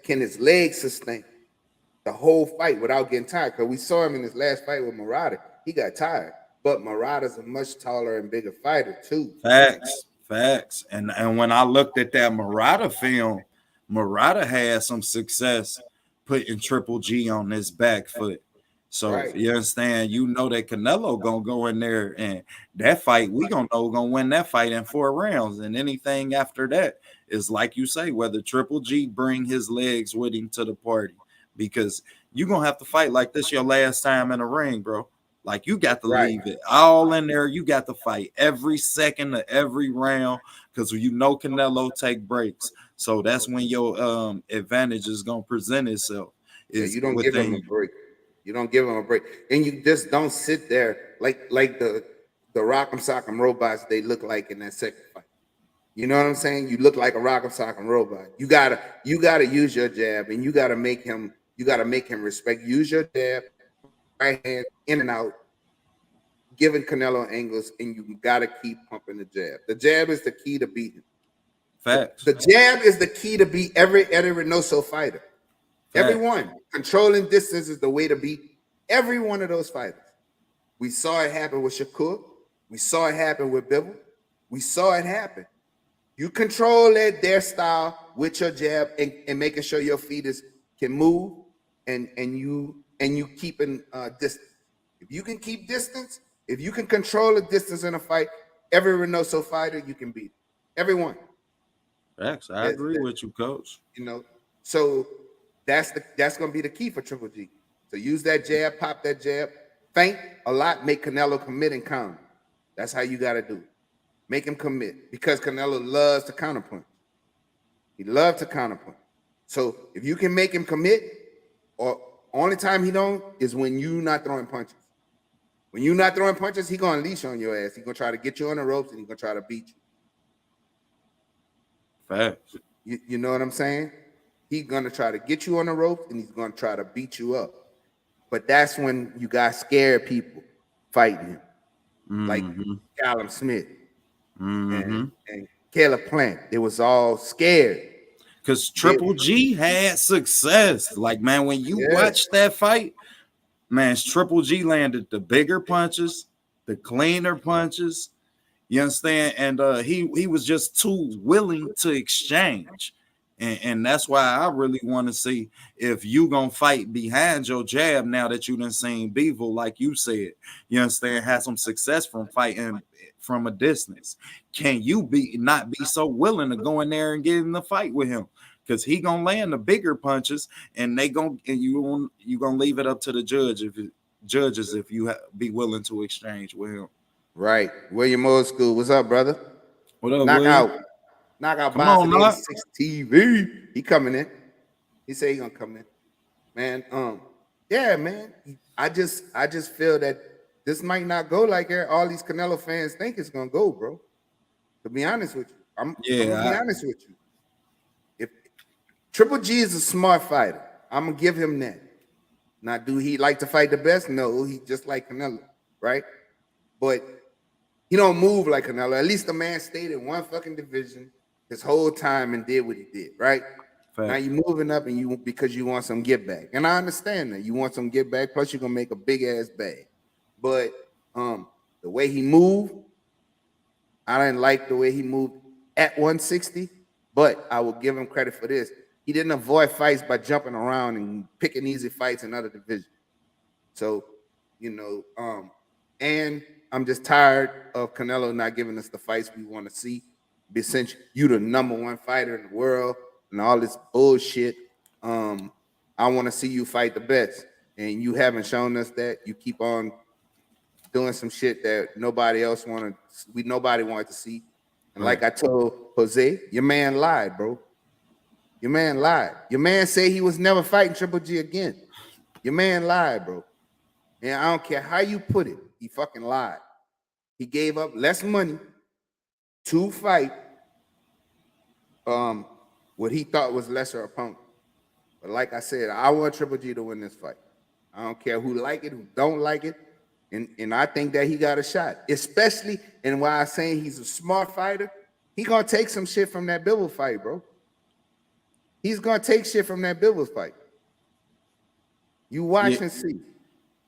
Can his legs sustain the whole fight without getting tired? Because we saw him in his last fight with Murata. He got tired. But Murata's a much taller and bigger fighter, too. facts. And when I looked at that Murata film, Murata had some success putting Triple G on his back foot. So Right. you understand, you know that Canelo gonna go in there, and that fight we gonna win that fight in 4 rounds, and anything after that is like you say, whether Triple G bring his legs with him to the party, because you gonna have to fight like this your last time in the ring, bro. Like you got to Right. leave it all in there. You got to fight every second of every round, because you know Canelo take breaks. So that's when your advantage is gonna present itself. Yeah, Is you don't give him a within break. You don't give him a break. And you just don't sit there like the Rock'em Sock'em robots they look like in that second fight. You know what I'm saying? You look like a Rock'em Sock'em robot. You gotta use your jab, and you gotta make him respect. Use your jab, right hand in and out, giving Canelo angles, and you gotta keep pumping the jab. The jab is the key to beating. facts, The jab is the key to beat every Reynoso fighter. facts, Everyone. Controlling distance is the way to beat every one of those fighters. We saw it happen with Shakur. We saw it happen with Bivol. We saw it happen. You control their style with your jab, and making sure your feet can move, and you keeping distance. If you can keep distance, if you can control the distance in a fight, every Reynoso fighter you can beat. Everyone. facts. I That's agree that, with you, coach. you know. So that's gonna be the key for Triple G. So use that jab, pop that jab, feint a lot, make Canelo commit and counter. That's how you gotta do it. Make him commit, because Canelo loves to counterpunch. He loves to counterpunch. So if you can make him commit, or only time he don't is when you not throwing punches. When you not throwing punches, he gonna unleash on your ass. He gonna try to get you on the ropes, and he gonna try to beat you. Facts. You know what I'm saying? He's gonna try to get you on the ropes, and he's gonna try to beat you up. But that's when you got scared people fighting him, like Mm-hmm. Callum Smith Mm-hmm. and Caleb Plant. They was all scared. Because They, Triple G had success. Like, man, when you yeah, watch that fight, man, Triple G landed the bigger punches, the cleaner punches. You understand? And he was just too willing to exchange. And that's why I really want to see if you gonna fight behind your jab now that you done seen Beevil, like you said. You understand, had some success from fighting from a distance. Can you not be so willing to go in there and get in the fight with him? Because he gonna land the bigger punches, and you gonna leave it up to the judges if you be willing to exchange with him. right. William Old School. What's up, brother? What up, William? Knockout. Knockout Come on, Boxing Knock. 86 TV. He coming in. He said he gonna come in. Man, yeah, man. I just feel that this might not go like all these Canelo fans think it's gonna go, bro. To be honest with you. I'm gonna be Yeah, honest with you. If Triple G is a smart fighter, I'm gonna give him that. Now, do he like to fight the best? No, he just like Canelo, right? But he don't move like Canelo. At least the man stayed in one fucking division his whole time and did what he did, right? Now fact. you're moving up, and because you want some get back. And I understand that. You want some get back, plus you're gonna make a big ass bag. But the way he moved, I didn't like the way he moved at 160, but I will give him credit for this. He didn't avoid fights by jumping around and picking easy fights in other divisions. So, and I'm just tired of Canelo not giving us the fights we want to see. Since you the number one fighter in the world and all this bullshit, I want to see you fight the best. And you haven't shown us that. You keep on doing some shit that nobody wanted to see. And Right. like I told Jose, your man lied, bro. Your man lied. Your man said he was never fighting Triple G again. Your man lied, bro. And I don't care how you put it. He fucking lied. He gave up less money to fight what he thought was lesser opponent. But like I said, I want Triple G to win this fight. I don't care who like it, who don't like it. And I think that he got a shot. Especially, and why I'm saying he's a smart fighter, he gonna take some shit from that Bivol fight, bro. He's gonna take shit from that Bivol fight. You watch and see.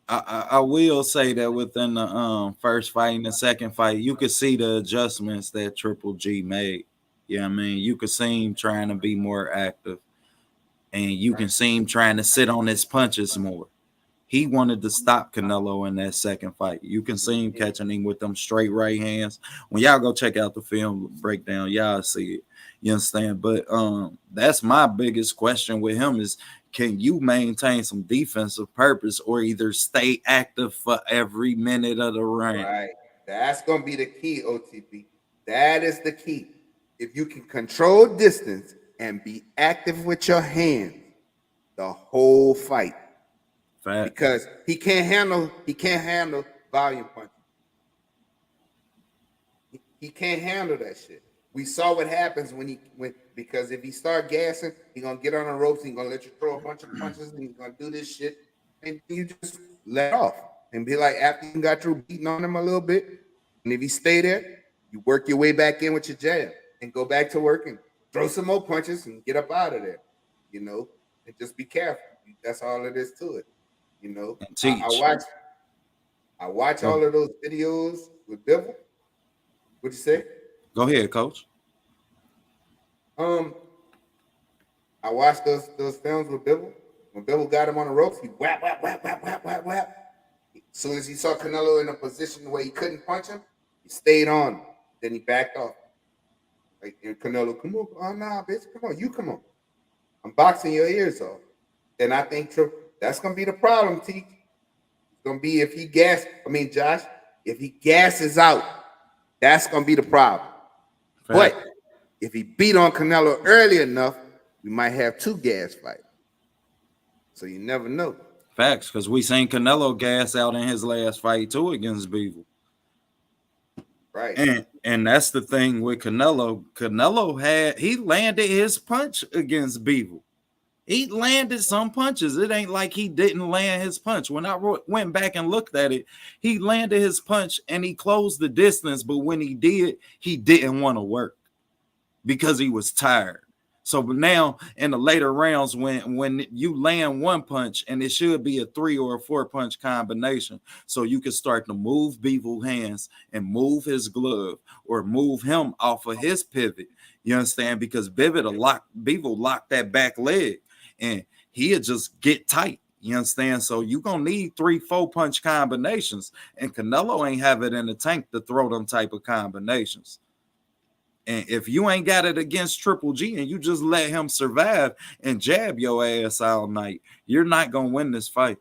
I will say that within the first fight and the second fight, you could see the adjustments that Triple G made. Yeah, I mean, you could see him trying to be more active, and you can see him trying to sit on his punches more. He wanted to stop Canelo in that second fight. You can see him catching him with them straight right hands. When y'all go check out the film breakdown, y'all see it. You understand? But that's my biggest question with him is, can you maintain some defensive purpose or either stay active for every minute of the round? Right. That's going to be the key, OTP. That is the key. If you can control distance and be active with your hands the whole fight. Fact. Because he can't handle volume punches. He can't handle that shit. We saw what happens because if he start gassing, he's gonna get on the ropes, he's gonna let you throw a bunch of punches, and he's gonna do this shit, and you just let off and be like, after you got through beating on him a little bit, and if he stay there, you work your way back in with your jab and go back to work and throw some more punches and get up out of there, and just be careful. That's all it is to it, I watch all of those videos with Bivol. What'd you say? Go ahead, Coach. I watched those films with Bivol. When Bivol got him on the ropes, he whap. As soon as he saw Canelo in a position where he couldn't punch him, he stayed on. Then he backed off. Like, Canelo, come on. Oh, nah, bitch, come on. You come on. I'm boxing your ears off. And I think that's going to be the problem, T. It's going to be if he gasses out, that's going to be the problem. Fact. But if he beat on Canelo early enough, we might have two gas fights. So you never know. Facts, because we seen Canelo gas out in his last fight too against Bivol. Right. And that's the thing with Canelo. Canelo he landed his punch against Bivol. He landed some punches. It ain't like he didn't land his punch. When I went back and looked at it, he landed his punch and he closed the distance. But when he did, he didn't want to work because he was tired. So now in the later rounds, when you land one punch, and it should be a 3 or a 4 punch combination, so you can start to move Bivol hands and move his glove or move him off of his pivot. You understand? Because Bivol locked that back leg. And he'll just get tight. You understand? So you're going to need 3-4 punch combinations. And Canelo ain't have it in the tank to throw them type of combinations. And if you ain't got it against Triple G and you just let him survive and jab your ass all night, you're not going to win this fight.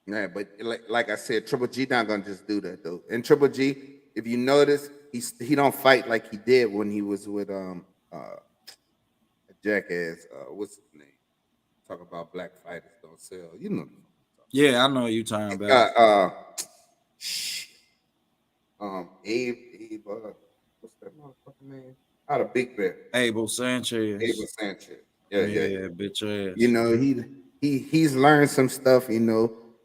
Yeah, but like I said, Triple G not going to just do that, though. And Triple G, if you notice, he don't fight like he did when he was with a jackass. What's his name? Talk about black fighters don't sell. You know. Yeah, I know you talking about. Abe, what's that motherfucking name? Out of Big Bear. Abel Sanchez. Yeah, bitch ass. He's learned some stuff.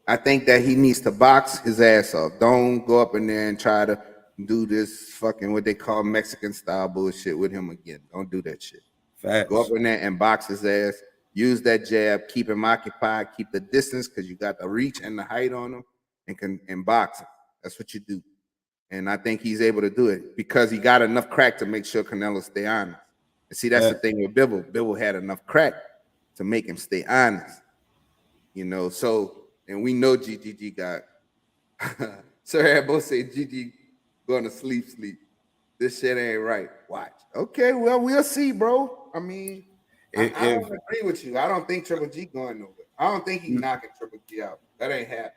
I think that he needs to box his ass off. Don't go up in there and try to do this fucking what they call Mexican style bullshit with him again. Don't do that shit. Facts. Go up in there and box his ass. Use that jab, keep him occupied, keep the distance because you got the reach and the height on him, and box him. That's what you do. And I think he's able to do it because he got enough crack to make sure Canelo stay honest. And see, that's the thing with Bivol. Bivol had enough crack to make him stay honest. So, and we know GGG got Sir Abbo say GG going to sleep. This shit ain't right. Watch. Okay, well, we'll see, bro. I mean, I don't agree with you. I don't think Triple G going nowhere. I don't think he's knocking Triple G out. That ain't happening.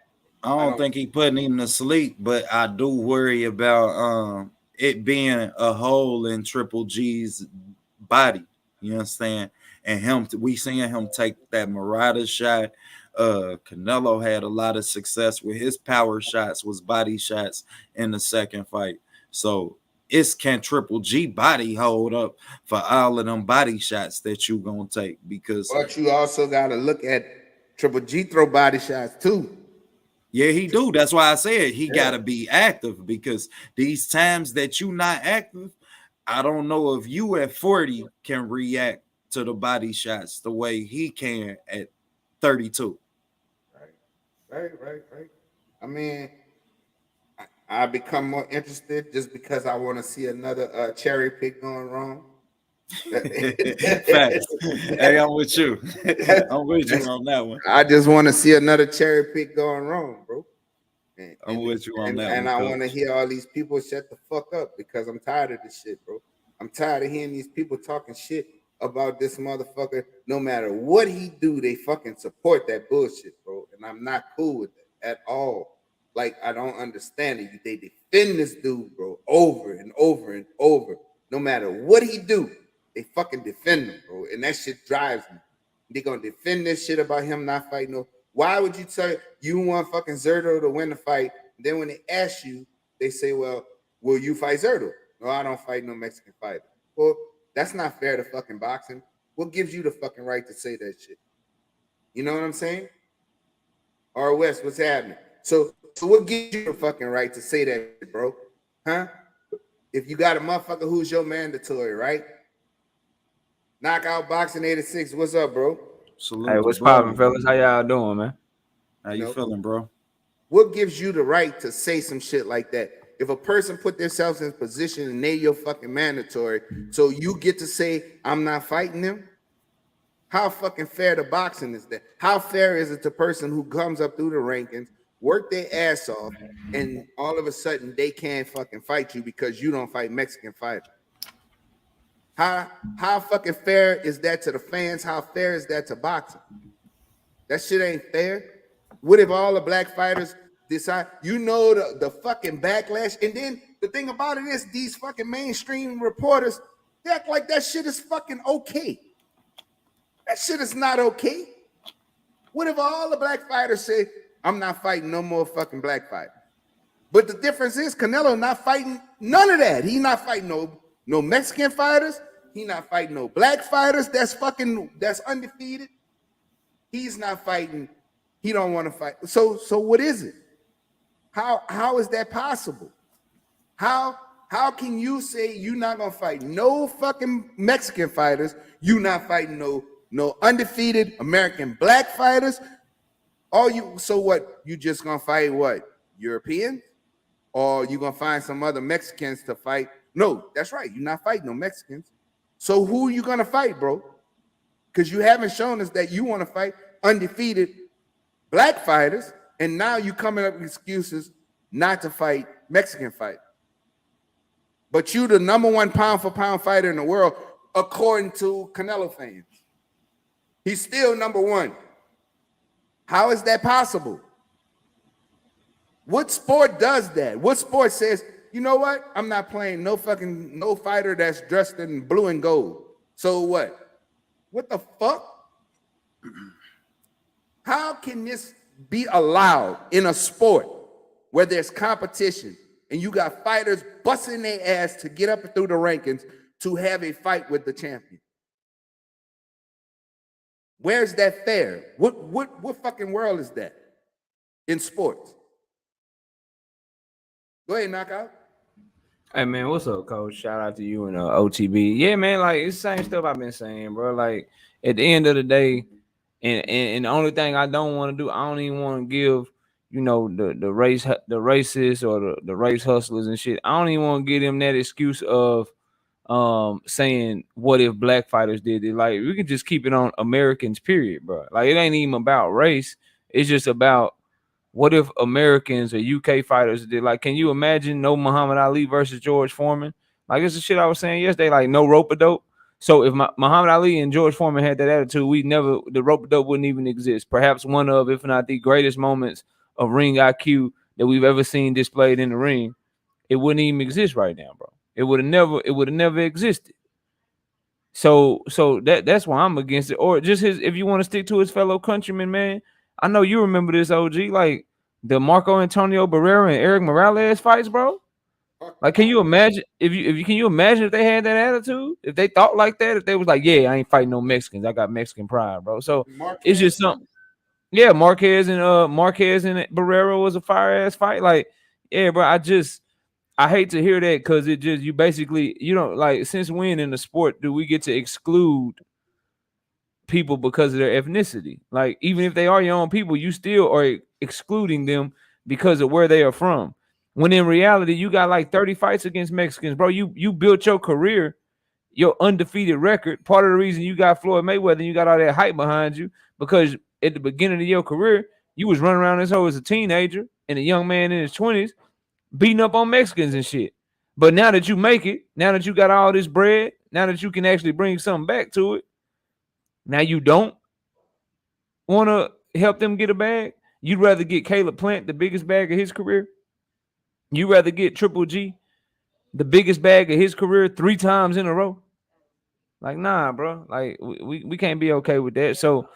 I don't think he putting him to sleep, but I do worry about it being a hole in Triple G's body. You understand? and we seeing him take that Murata shot. Canelo had a lot of success with his power shots, was body shots in the second fight. So it's can Triple G body hold up for all of them body shots that you gonna take? Because But you also got to look at Triple G throw body shots too. yeah, he do. That's why I said he Yeah. gotta be active, because these times that you not active, I don't know if you at 40 can react to the body shots the way he can at 32. Right. I mean, I become more interested just because I want to see another cherry pick going wrong. Facts. Hey, I'm with you. I'm with you on that one. I just want to see another cherry pick going wrong, bro. I'm with you on that one. And I want to hear all these people shut the fuck up because I'm tired of this shit, bro. I'm tired of hearing these people talking shit about this motherfucker. No matter what he do, they fucking support that bullshit, bro. And I'm not cool with that at all. Like, I don't understand it. They defend this dude, bro, over and over and over. No matter what he do, they fucking defend him, bro. And that shit drives me. They gonna defend this shit about him not fighting no. Why would you tell you want fucking Zerto to win the fight? Then when they ask you, they say, well, will you fight Zerto? No, I don't fight no Mexican fighter. Well, that's not fair to fucking boxing. What gives you the fucking right to say that shit? You know what I'm saying? Or West, what's happening? So what gives you the fucking right to say that shit, bro? Huh? If you got a motherfucker who's your mandatory, right? Knockout Boxing 86. What's up, bro? Salute, hey, what's poppin', fellas? How y'all doing, man? How you feeling, bro? What gives you the right to say some shit like that? If a person put themselves in a position and they your fucking mandatory, so you get to say, I'm not fighting them? How fucking fair to boxing is that? How fair is it to person who comes up through the rankings, work their ass off, and all of a sudden they can't fucking fight you because you don't fight Mexican fighters? How fucking fair is that to the fans? How fair is that to boxing? That shit ain't fair. What if all the black fighters decide, the fucking backlash? And then the thing about it is these fucking mainstream reporters, they act like that shit is fucking okay. That shit is not okay. What if all the black fighters say, I'm not fighting no more fucking black fighters? But the difference is Canelo not fighting none of that. He not fighting no Mexican fighters. He not fighting no black fighters. That's undefeated. He's not fighting. He don't want to fight. So what is it? How is that possible? How can you say you're not gonna fight no fucking Mexican fighters? You not fighting no undefeated American black fighters? So what? You just gonna fight what? Europeans? Or you gonna find some other Mexicans to fight? No, that's right. You're not fighting no Mexicans. So who are you gonna fight, bro? Because you haven't shown us that you want to fight undefeated black fighters, and now you coming up with excuses not to fight Mexican fighters. But you the number one pound for pound fighter in the world, according to Canelo fans. He's still number one. How is that possible? What sport does that? What sport says, you know what? I'm not playing no fighter that's dressed in blue and gold. So what? What the fuck? How can this be allowed in a sport where there's competition and you got fighters busting their ass to get up through the rankings to have a fight with the champion? Where's that fair? What fucking world is that in sports? Go ahead, Knockout. Hey, man, what's up, Coach? Shout out to you and OTB. Yeah, man, like, it's the same stuff I've been saying, bro. Like, at the end of the day, and the only thing I don't want to do, I don't even want to give, the racists or the race hustlers and shit. I don't even want to give them that excuse of saying what if black fighters did it. Like, we can just keep it on Americans, period, bro. Like, it ain't even about race. It's just about what if Americans or UK fighters did. Like, can you imagine no Muhammad Ali versus George Foreman? Like, it's the shit I was saying yesterday, like no rope-a-dope. So if Muhammad Ali and George Foreman had that attitude, the rope-a-dope wouldn't even exist. Perhaps one of, if not the greatest moments of ring IQ that we've ever seen displayed in the ring, it wouldn't even exist right now, bro. It would have never existed. So that's why I'm against it. Or just his, if you want to stick to his fellow countrymen, man. I know you remember this, OG, like the Marco Antonio Barrera and Eric Morales fights, bro. Fuck Like, can out. you imagine if you can you imagine if they had that attitude? If they thought like that, if they was like, yeah, I ain't fighting no Mexicans, I got Mexican pride, bro. So it's Marquez just too. something. Yeah, Marquez and Barrera was a fire ass fight. Like, yeah, bro. I hate to hear that because it just you basically you don't like since when in the sport do we get to exclude people because of their ethnicity? Like, even if they are your own people, you still are excluding them because of where they are from. When in reality, you got like 30 fights against Mexicans, bro. You built your career, your undefeated record. Part of the reason you got Floyd Mayweather and you got all that hype behind you because at the beginning of your career, you was running around this hole as a teenager and a young man in his 20s beating up on Mexicans and shit. But now that you make it, now that you got all this bread, now that you can actually bring something back to it, now you don't want to help them get a bag. You'd rather get Caleb Plant the biggest bag of his career. You'd rather get Triple G the biggest bag of his career 3 times in a row. Like, nah, bro. Like, we can't be okay with that. So,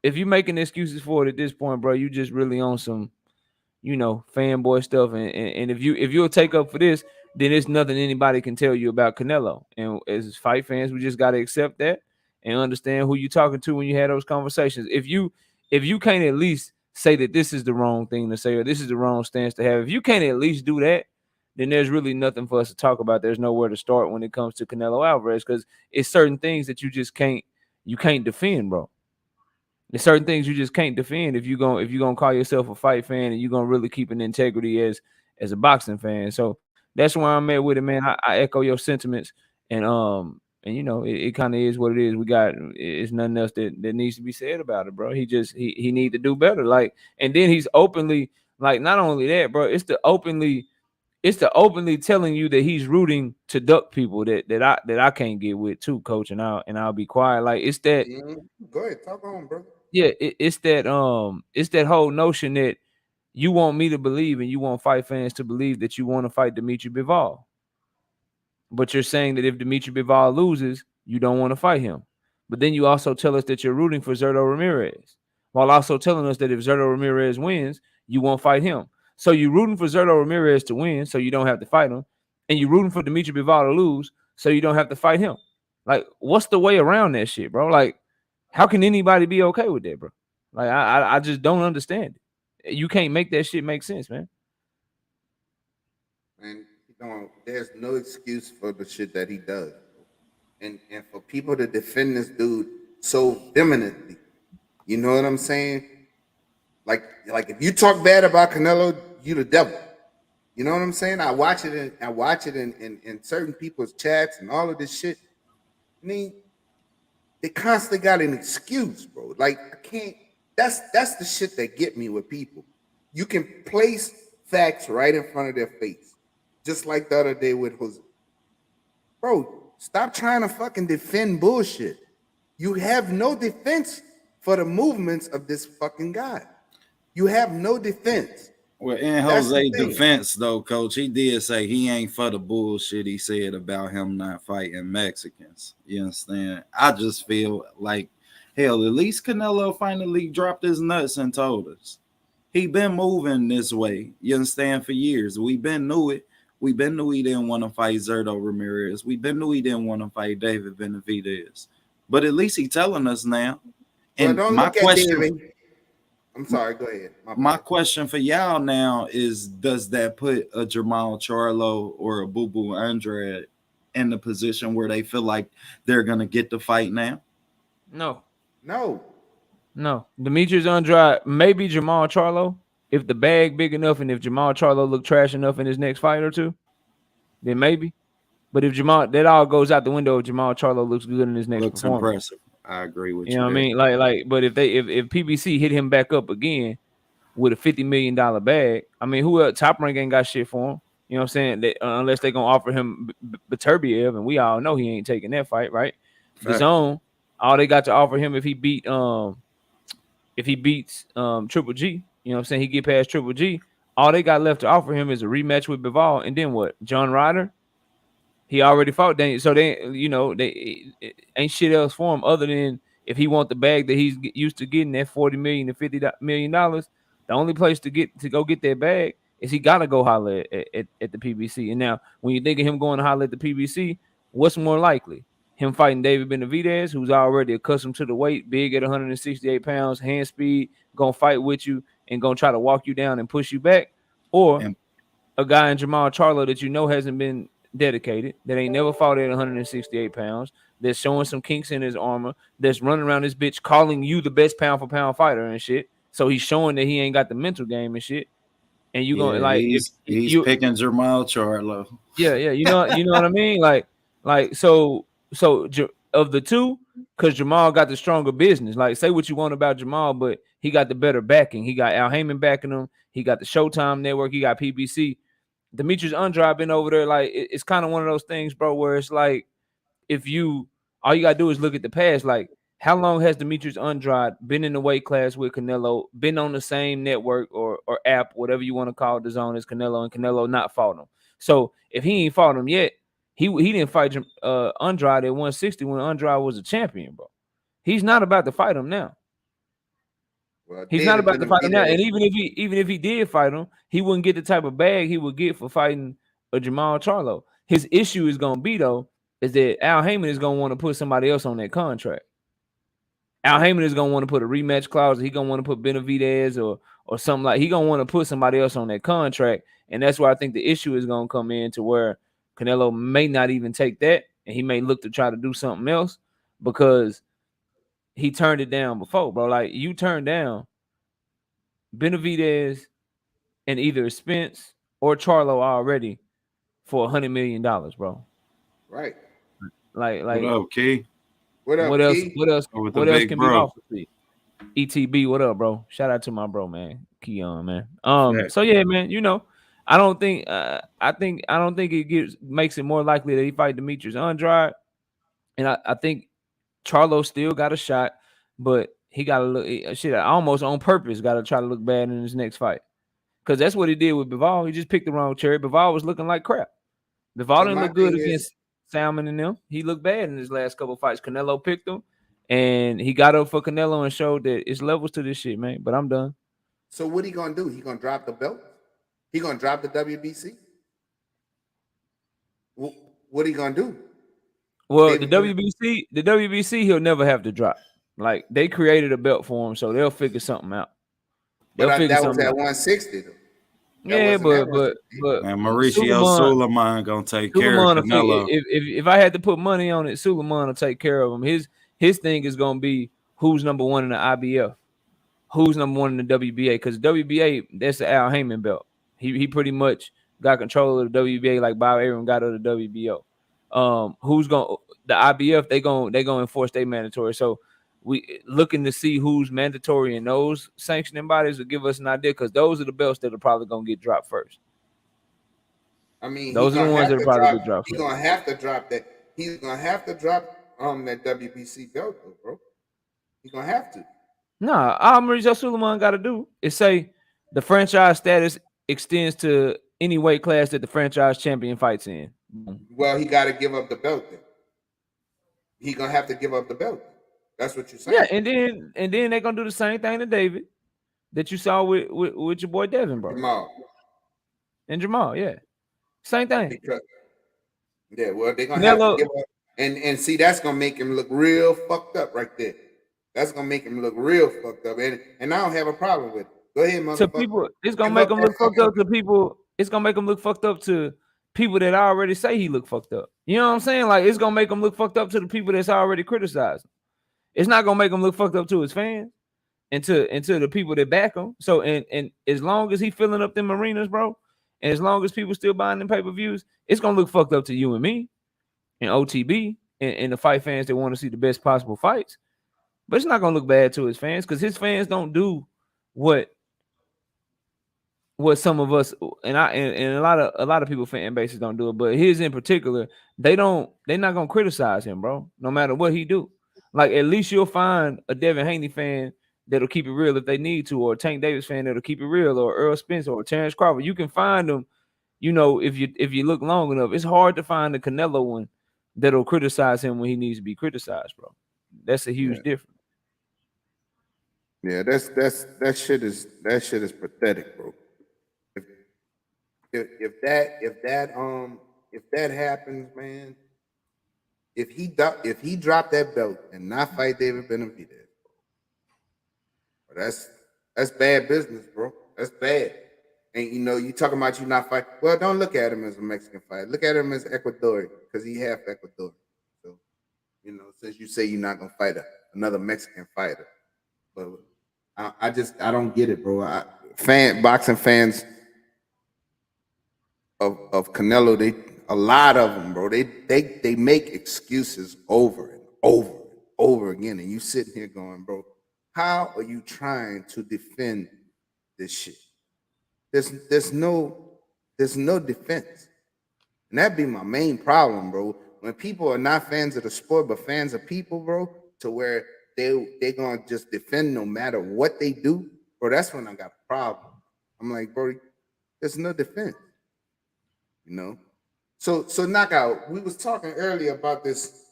if you making excuses for it at this point, bro, you just really on some fanboy stuff. And if you'll take up for this, then there's nothing anybody can tell you about Canelo. And as fight fans, we just gotta accept that and understand who you're talking to when you had those conversations. If you can't at least say that this is the wrong thing to say or this is the wrong stance to have, if you can't at least do that, then there's really nothing for us to talk about. There's nowhere to start when it comes to Canelo Alvarez because it's certain things that you can't defend, bro. There's certain things you just can't defend if you're gonna call yourself a fight fan and you're gonna really keep an integrity as a boxing fan. So that's where I'm at with it, man. I echo your sentiments and it kind of is what it is. It's nothing else that needs to be said about it, bro. He need to do better. Like, and then he's openly like not only that, bro, it's the openly telling you that he's rooting to duck people that I can't get with too, coach, and I'll be quiet. Like it's that Go ahead, talk on, bro. yeah, it's that whole notion that you want me to believe and you want fight fans to believe that you want to fight Dimitri Bivol. But you're saying that if Dimitri Bivol loses, you don't want to fight him. But then you also tell us that you're rooting for Zerto Ramirez, while also telling us that if Zerto Ramirez wins, you won't fight him. So you're rooting for Zerto Ramirez to win, so you don't have to fight him, and you're rooting for Dimitri Bivol to lose, so you don't have to fight him. Like, what's the way around that shit, bro? Like, how can anybody be okay with that, bro? Like, I just don't understand it. You can't make that shit make sense, man. And there's no excuse for the shit that he does. And for people to defend this dude so vehemently, you know what I'm saying? Like if you talk bad about Canelo, you the devil. You know what I'm saying? I watch it in certain people's chats and all of this shit. I mean, they constantly got an excuse, bro. Like I can't. That's the shit that get me with people. You can place facts right in front of their face, just like the other day with Jose. Bro, stop trying to fucking defend bullshit. You have no defense for the movements of this fucking guy. You have no defense. Well, in That's the Jose's thing. defense, though, coach, he did say he ain't for the bullshit he said about him not fighting Mexicans. You understand? I just feel like, hell, at least Canelo finally dropped his nuts and told us. He been moving this way, you understand, for years. We been knew it. We been knew he didn't want to fight Zerto Ramirez. We been knew he didn't want to fight David Benavidez. But at least he telling us now. Well, And don't my look at question, David. I'm sorry. Go ahead. my question for y'all now is: does that put a Jamal Charlo or a Boo Boo Andrade in the position where they feel like they're gonna get the fight now? No, No. Demetrius Andrade, maybe Jamal Charlo. If the bag big enough and if Jamal Charlo look trash enough in his next fight or two, then maybe. But if that all goes out the window if Jamal Charlo looks good in his next Looks performance. impressive. I agree with You you know what I there. mean? But if PBC hit him back up again with a $50 million bag, I mean, who else? Top Rank ain't got shit for him. You know what I'm saying? Unless they're gonna offer him Beterbiev, and we all know he ain't taking that fight, right? The Zone, all they got to offer him if he beats Triple G, you know what I'm saying? He get past Triple G. All they got left to offer him is a rematch with Bivol, and then what? John Ryder? He already fought Daniel, so they, it ain't shit else for him other than if he want the bag that he's used to getting, that $40 million to $50 million. The only place to go get that bag is he gotta go holler at the PBC. And now, when you think of him going to holler at the PBC, what's more likely? Him fighting David Benavidez, who's already accustomed to the weight, big at 168 pounds, hand speed, gonna fight with you and gonna try to walk you down and push you back, or And a guy in Jamal Charlo that hasn't been dedicated, that ain't never fought at 168 pounds, that's showing some kinks in his armor, that's running around this bitch calling you the best pound for pound fighter and shit. So he's showing that he ain't got the mental game and shit. And you gonna like if he's you picking Jamal Charlo. yeah, you know what I mean? So of the two, because Jamal got the stronger business. Like, say what you want about Jamal, but he got the better backing. He got Al Heyman backing him. He got the Showtime Network. He got PBC. Demetrius Andrade been over there. Like, it's kind of one of those things, bro, where it's like, if you all you gotta do is look at the past. Like, how long has Demetrius Andrade been in the weight class with Canelo, been on the same network or app, whatever you want to call it, the zone as Canelo, and Canelo not fought him? So if he ain't fought him yet, he didn't fight Andrade at 160 when Andrade was a champion, bro. He's not about to fight him now. Well, He's not David about to fight him now. And Benavidez, even if he did fight him, he wouldn't get the type of bag he would get for fighting a Jamal Charlo. His issue is gonna be, though, is that Al Heyman is gonna want to put somebody else on that contract. Al Heyman is gonna want to put a rematch clause. He gonna want to put Benavidez or something like. He gonna want to put somebody else on that contract, and that's where I think the issue is gonna come in, to where Canelo may not even take that, and he may look to try to do something else because he turned it down before, bro. Like, you turned down Benavidez and either Spence or Charlo already for $100 million, bro. right? Like, What up, Key? What up, what else? Key? What else? With the What else big can be bro. offered to you? ETB, what up, bro? Shout out to my bro, man. Keon, man. Fact. So yeah, man. I don't think it makes it more likely that he fight Demetrius Andrade, and I think Charlo still got a shot, but he got to look shit. Almost on purpose, got to try to look bad in his next fight, because that's what he did with Bivol. He just picked the wrong cherry. Bivol was looking like crap. Bivol So didn't my look good thing is, against Salmon and them. He looked bad in his last couple fights. Canelo picked him, and he got up for Canelo and showed that it's levels to this shit, man. But I'm done. so what he gonna do? He gonna drop the belt? He gonna drop the WBC? What he gonna do? Well, David the WBC, he'll never have to drop. Like, they created a belt for him, so they'll figure something out. They'll figure that was something at out. 160 though. That Yeah, wasn't at but 160. And Mauricio Suleiman gonna take care of Suleiman, Canelo. if I had to put money on it, Suleiman will take care of him. His thing is gonna be who's number one in the IBF, who's number one in the WBA, because WBA, that's the Al Heyman belt. He pretty much got control of the WBA like Bob Arum got of the WBO. Who's going the IBF? They gonna enforce their mandatory. So we looking to see who's mandatory in those sanctioning bodies will give us an idea, because those are the belts that are probably gonna get dropped first. I mean, Those are the ones that are probably get dropped. He's gonna have to drop that. He's gonna have to drop that WBC belt, though, bro. He's gonna have to. Nah, all Mauricio Suleiman got to do is say the franchise status extends to any weight class that the franchise champion fights in. Well, he got to give up the belt. Then he's gonna have to give up the belt. That's what you're saying. Yeah, and then they're gonna do the same thing to David that you saw with your boy Devin, bro. Jamal, yeah, same thing. Because, yeah, well, they're gonna have to give up, and see, that's gonna make him look real fucked up right there. That's gonna make him look real fucked up, and I don't have a problem with it. Go ahead, motherfucker. To people, it's gonna make him look fucked up to people. It's gonna make him look fucked up to people that already say he look fucked up. You know what I'm saying? Like, it's gonna make him look fucked up to the people that's already criticized him. It's not gonna make him look fucked up to his fans and to the people that back him. So and as long as he filling up them arenas, bro, and as long as people still buying them pay-per-views, it's gonna look fucked up to you and me and OTB and the fight fans that want to see the best possible fights. But it's not gonna look bad to his fans, because his fans don't do what some of us and a lot of people fan bases don't do it, but his in particular, they're not gonna criticize him, bro, no matter what he do. Like, at least you'll find a Devin Haney fan that'll keep it real if they need to, or a Tank Davis fan that'll keep it real, or Earl Spence or Terrence Crawford. You can find them if you look long enough, it's hard to find the Canelo one that'll criticize him when he needs to be criticized, bro. That's a Yeah, huge difference. yeah. That shit is pathetic, bro. If if that happens, man, if he dropped that belt and not fight David Benavidez, bro, that's bad business, bro. That's bad. And you talking about you not fight. Well, don't look at him as a Mexican fighter. Look at him as Ecuadorian because he half Ecuadorian. So since you say you're not gonna fight another Mexican fighter, but I don't get it, bro. Boxing fans of Canelo, a lot of them, bro. They make excuses over and over and over again, and you sitting here going, bro, how are you trying to defend this shit? There's no defense, and that be my main problem, bro. When people are not fans of the sport but fans of people, bro, to where they gonna just defend no matter what they do, bro. That's when I got a problem. I'm like, bro, there's no defense. You know. So knockout. We was talking earlier about this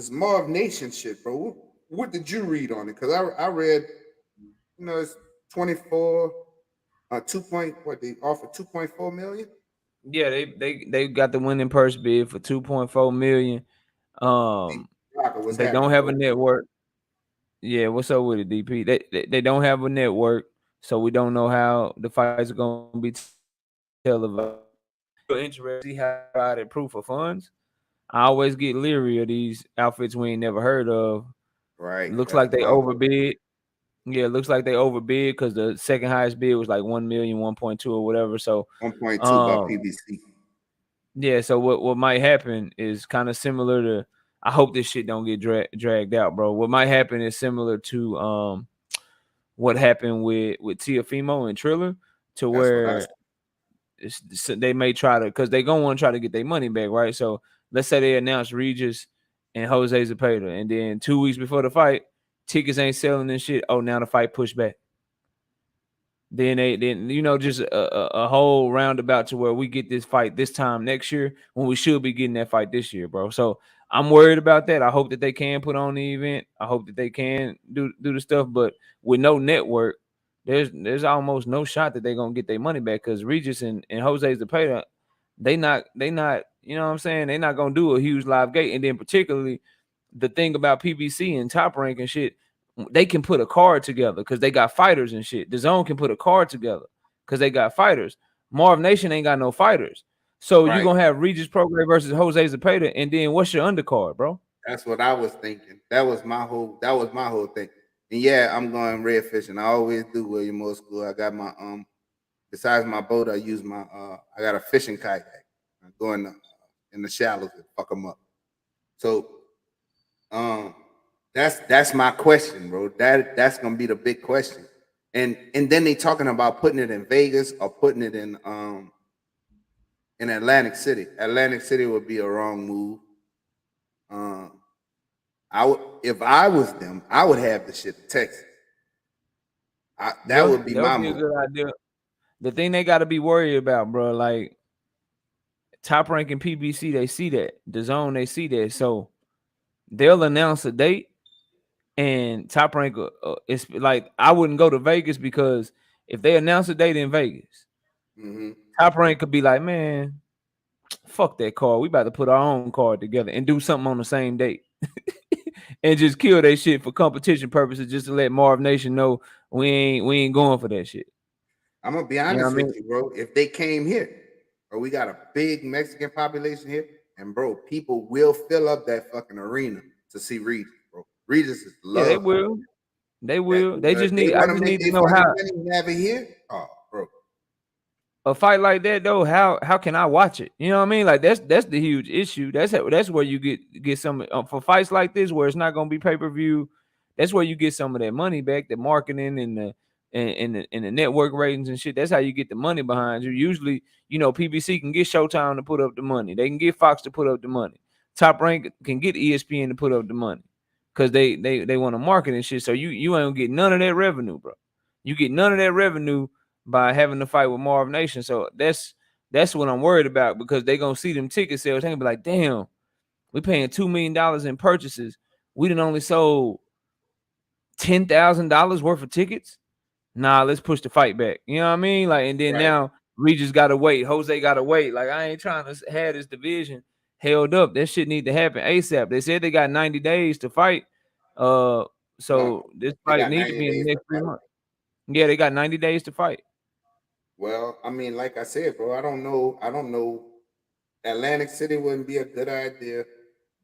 Marvnation shit, bro. What did you read on it? Because I read, it's 24, 2 point. What they offer 2.4 million. Yeah, they got the winning purse bid for 2.4 million. Hey, Rocker, what's They don't happening, have a bro? network. Yeah, what's up with it, DP? They don't have a network, so we don't know how the fights are gonna be televised. Interested to see how they proof of funds. I always get leery of these outfits we ain't never heard of. Right. Looks That's like they my whole overbid. Yeah, it looks like they overbid because the second highest bid was like 1 million, 1.2 or whatever. So 1.2 by um PBC. yeah, so what might happen is kind of similar to, I hope this shit don't get dragged out, bro. What might happen is similar to what happened with Tiafimo and Triller, to That's what I where they may try to, because they gonna want to try to get their money back, right? So let's say they announce Regis and Jose Zepeda, and then 2 weeks before the fight, tickets ain't selling and shit. Oh, now the fight pushed back. Then just a whole roundabout to where we get this fight this time next year when we should be getting that fight this year, bro. So I'm worried about that. I hope that they can put on the event. I hope that they can do the stuff, but with no network, there's almost no shot that they're gonna get their money back, because Regis and Jose Zepeda, they not, you know what I'm saying? They're not gonna do a huge live gate. And then particularly the thing about PBC and Top Rank and shit, they can put a card together because they got fighters and shit. The Zone can put a card together because they got fighters. Marvnation ain't got no fighters. So you're right. gonna have Regis Prograis versus Jose Zepeda, and then what's your undercard, bro? That's what I was thinking. That was my whole thing. And yeah, I'm going red fishing. I always do, William Old School. I got my besides my boat, I use my I got a fishing kayak. I go in the shallows and fuck them up. So um that's my question, bro. That's gonna be the big question. And then they talking about putting it in Vegas or putting it in Atlantic City. Atlantic City would be a wrong move. Um I would, if I was them, I would have the shit in Texas. That Yeah, would be that would my be a move. good idea. The thing they got to be worried about, bro, like Top Rank and PBC, they see that. The Zone, they see that. So they'll announce a date, and Top Rank, it's like I wouldn't go to Vegas, because if they announce a date in Vegas, Hmm. Top Rank could be like, man, fuck that card. We about to put our own card together and do something on the same date. And just kill that shit for competition purposes, just to let Marvnation know we ain't going for that shit. I'm gonna be You know what honest I with mean? you, bro. If they came here, or we got a big Mexican population here, and bro, people will fill up that fucking arena to see Regis, bro. Regis is Yeah, they love. will. They That will. They just they need. I want to just make need to their know fucking how money and have it here. Oh, bro. a fight like that though. How can I watch it? You know what I mean? Like that's the huge issue. That's where you get some for fights like this where it's not gonna be pay-per-view. That's where you get some of that money back, the marketing and the network ratings and shit. That's how you get the money behind you. Usually, PBC can get Showtime to put up the money. They can get Fox to put up the money. Top Rank can get ESPN to put up the money because they want to market and shit. So you ain't gonna get none of that revenue, bro. You get none of that revenue by having to fight with Marvnation. So That's what I'm worried about, because they gonna see them ticket sales. They gonna be like, damn, we paying $2 million in purchases. We done only sold $10,000 worth of tickets. Nah, let's push the fight back. You know what I mean? Like, and then Right. now Regis gotta wait. Jose gotta wait. Like, I ain't trying to have this division held up. That shit need to happen ASAP. They said they got 90 days to fight. No, So this they fight got need to 90 be in the days to next 3 fight. months. Yeah, they got 90 days to fight. Well, I mean, like I said, bro, I don't know. Atlantic City wouldn't be a good idea.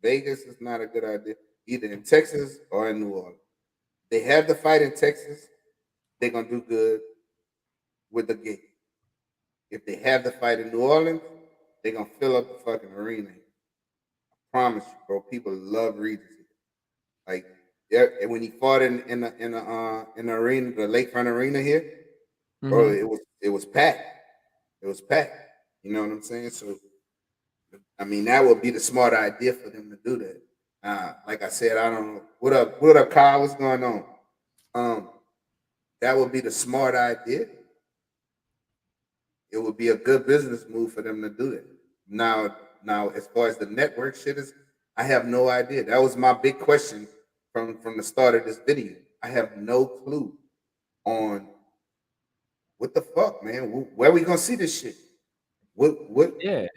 Vegas is not a good idea, either in Texas or in New Orleans. They have the fight in Texas, they're gonna do good with the gate. If they have the fight in New Orleans, they're gonna fill up the fucking arena. I promise you, bro. People love Regis. Like, yeah, and when he fought in the arena, the Lakefront Arena here, bro, Mhm. it was packed. It was packed. You know what I'm saying? So, I mean, that would be the smart idea for them to do that. Like I said, I don't know. What up, Kyle? What's going on? Um, that would be the smart idea. It would be a good business move for them to do that. Now, as far as the network shit is, I have no idea. That was my big question from the start of this video. I have no clue on what the fuck, man. Where we gonna see this shit? What Yeah.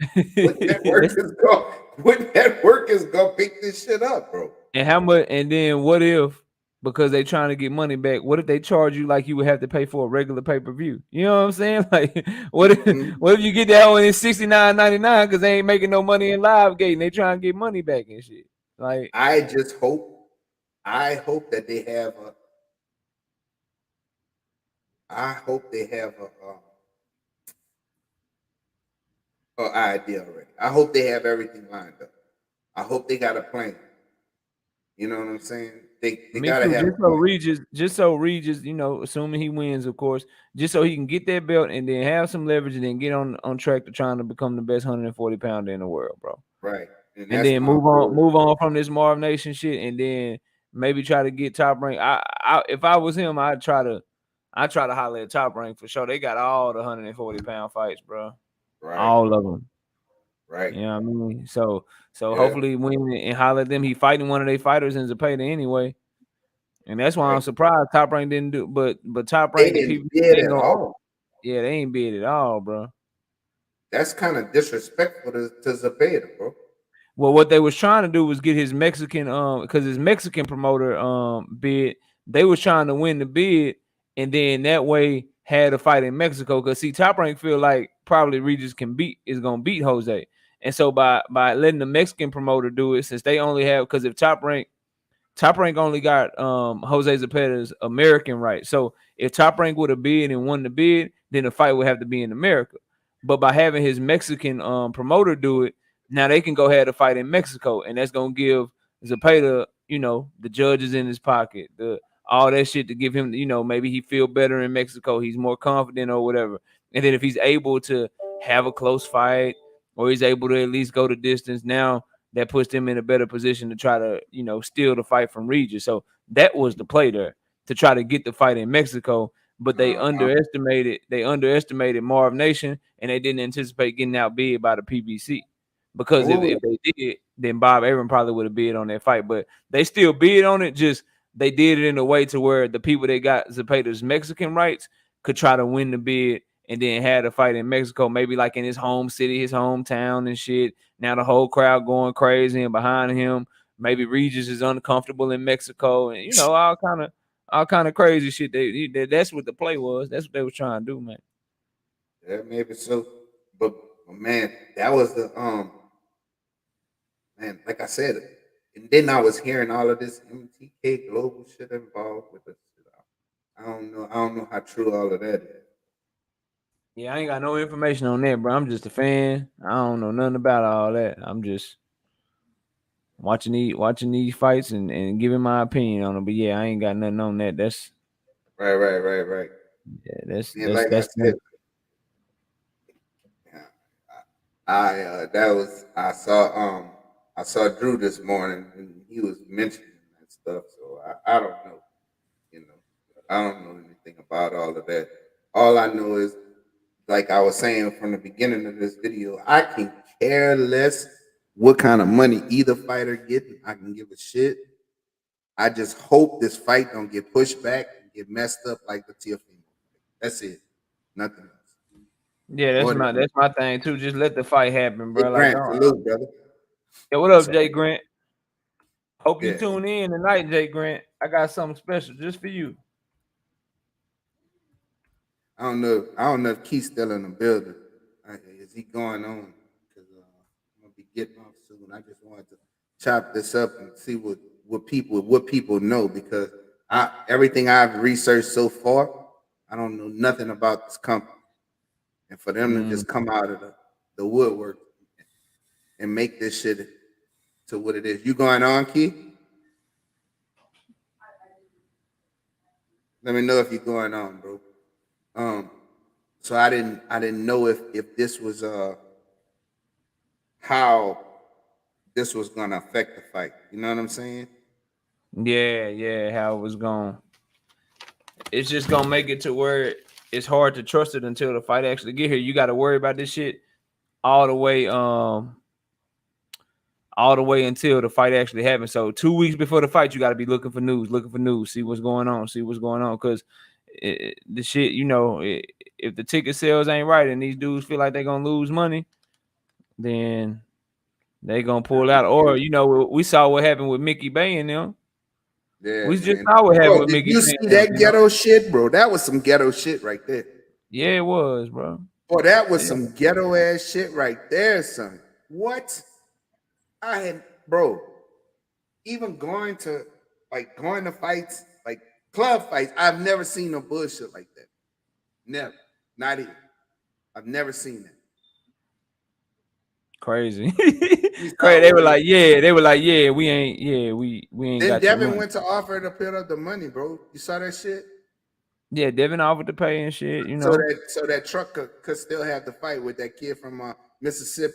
what network is going? What network is gonna pick this shit up, bro? And how much? And then what if, because they trying to get money back, what if they charge you like you would have to pay for a regular pay-per-view? You know what I'm saying? Like, Mhm. what if you get that one in $69.99 because they ain't making no money in live gate and they trying to get money back and shit? Like, I hope that they have a. I hope they have a idea already. I hope they have everything lined up. I hope they got a plan. You know what I'm saying? They me gotta too. have a plan. Just so Regis, assuming he wins, of course, just so he can get that belt and then have some leverage and then get on track to trying to become the best 140-pounder in the world, bro. Right. And And that's then my goal. move on from this Marvnation shit, and then maybe try to get Top Rank. If I was him, I'd try to holler at Top Rank for sure. They got all the 140-pound fights, bro. Right. All of them. Right. You know what I mean? So Yeah. hopefully win and holler at them. He fighting one of their fighters in Zepeda anyway. And that's why I'm Right. surprised Top Rank didn't do, but Top They Rank and didn't people bid ain't at gonna, all. yeah, they ain't bid at all, bro. That's kind of disrespectful to Zepeda, bro. Well, what they was trying to do was get his Mexican, because his Mexican promoter bid, they was trying to win the bid, and then that way had a fight in Mexico. Because see, Top Rank feel like probably Regis is gonna beat Jose. And so by letting the Mexican promoter do it, since they only have, because if Top Rank only got Jose Zepeda's American right. So if Top Rank would have bid and won the bid, then the fight would have to be in America. But by having his Mexican promoter do it, now they can go ahead and fight in Mexico, and that's gonna give Zepeda, the judges in his pocket, the all that shit to give him, maybe he feel better in Mexico. He's more confident or whatever. And then if he's able to have a close fight, or he's able to at least go the distance, now that puts them in a better position to try to, steal the fight from Regis. So that was the play there, to try to get the fight in Mexico. But they Uh-huh. underestimated Marvnation, and they didn't anticipate getting outbid by the PBC. Because if Ooh, they did, then Bob Arum probably would have bid on that fight. But they still bid on it, just they did it in a way to where the people that got Zepeda's Mexican rights could try to win the bid and then had a fight in Mexico, maybe like in his home city, his hometown and shit. Now the whole crowd going crazy and behind him. Maybe Regis is uncomfortable in Mexico, and all kind of crazy shit. That's what the play was. That's what they were trying to do, man. yeah, maybe so. But man, that was the man, like I said, and then I was hearing all of this MTK global shit involved with it. I don't know. I don't know how true all of that is. Yeah, I ain't got no information on that, bro. I'm just a fan. I don't know nothing about all that. I'm just watching these fights and giving my opinion on them. But yeah, I ain't got nothing on that. That's Right. yeah, that's And that's like I that's said, yeah, I saw Drew this morning and he was mentioning that stuff. So I don't know. You know, I don't know anything about all of that. All I know is like I was saying from the beginning of this video, I can care less what kind of money either fighter getting. I can give a shit. I just hope this fight don't get pushed back and get messed up like the Tiafimo. That's it. Nothing else. Yeah, More than that's my thing too. Just let the fight happen, Hey, bro. Like, Grant, don't. salute, brother. Yeah, what up, So Jay Grant? Hope you yeah, tune in tonight, Jay Grant. I got something special just for you. I don't know. I don't know if Keith's still in the building. Is he going on? Because I'm gonna be getting off soon. I just wanted to chop this up and see what people know because everything I've researched so far, I don't know nothing about this company. And for them to just come out of the woodwork and make this shit to what it is. You going on, Keith? Let me know if you're going on, bro. So I didn't know if this was how this was gonna affect the fight. You know what I'm saying? Yeah, how it was going. It's just gonna make it to where it's hard to trust it until the fight actually get here. You got to worry about this shit all the way, until the fight actually happens. So 2 weeks before the fight, you got to be looking for news, see what's going on, because the shit, if the ticket sales ain't right and these dudes feel like they're gonna lose money, then they gonna pull out. Or we saw what happened with Mickey Bay and them. Yeah, We just man. saw what happened Bro, with did Mickey you Bay see and them. that ghetto shit, bro? That was some ghetto shit right there. Yeah, it was, bro. Boy, that was some ghetto ass shit right there, son. What? I had, bro, even going to fights, like club fights, I've never seen no bullshit like that. Never. Not even. I've never seen that. Crazy. We Crazy. saw They what were they like, yeah, we ain't Then got your Devin money. went to offer to put up the money, bro. You saw that shit? Yeah, Devin offered to pay and shit, So that truck could still have the fight with that kid from Mississippi.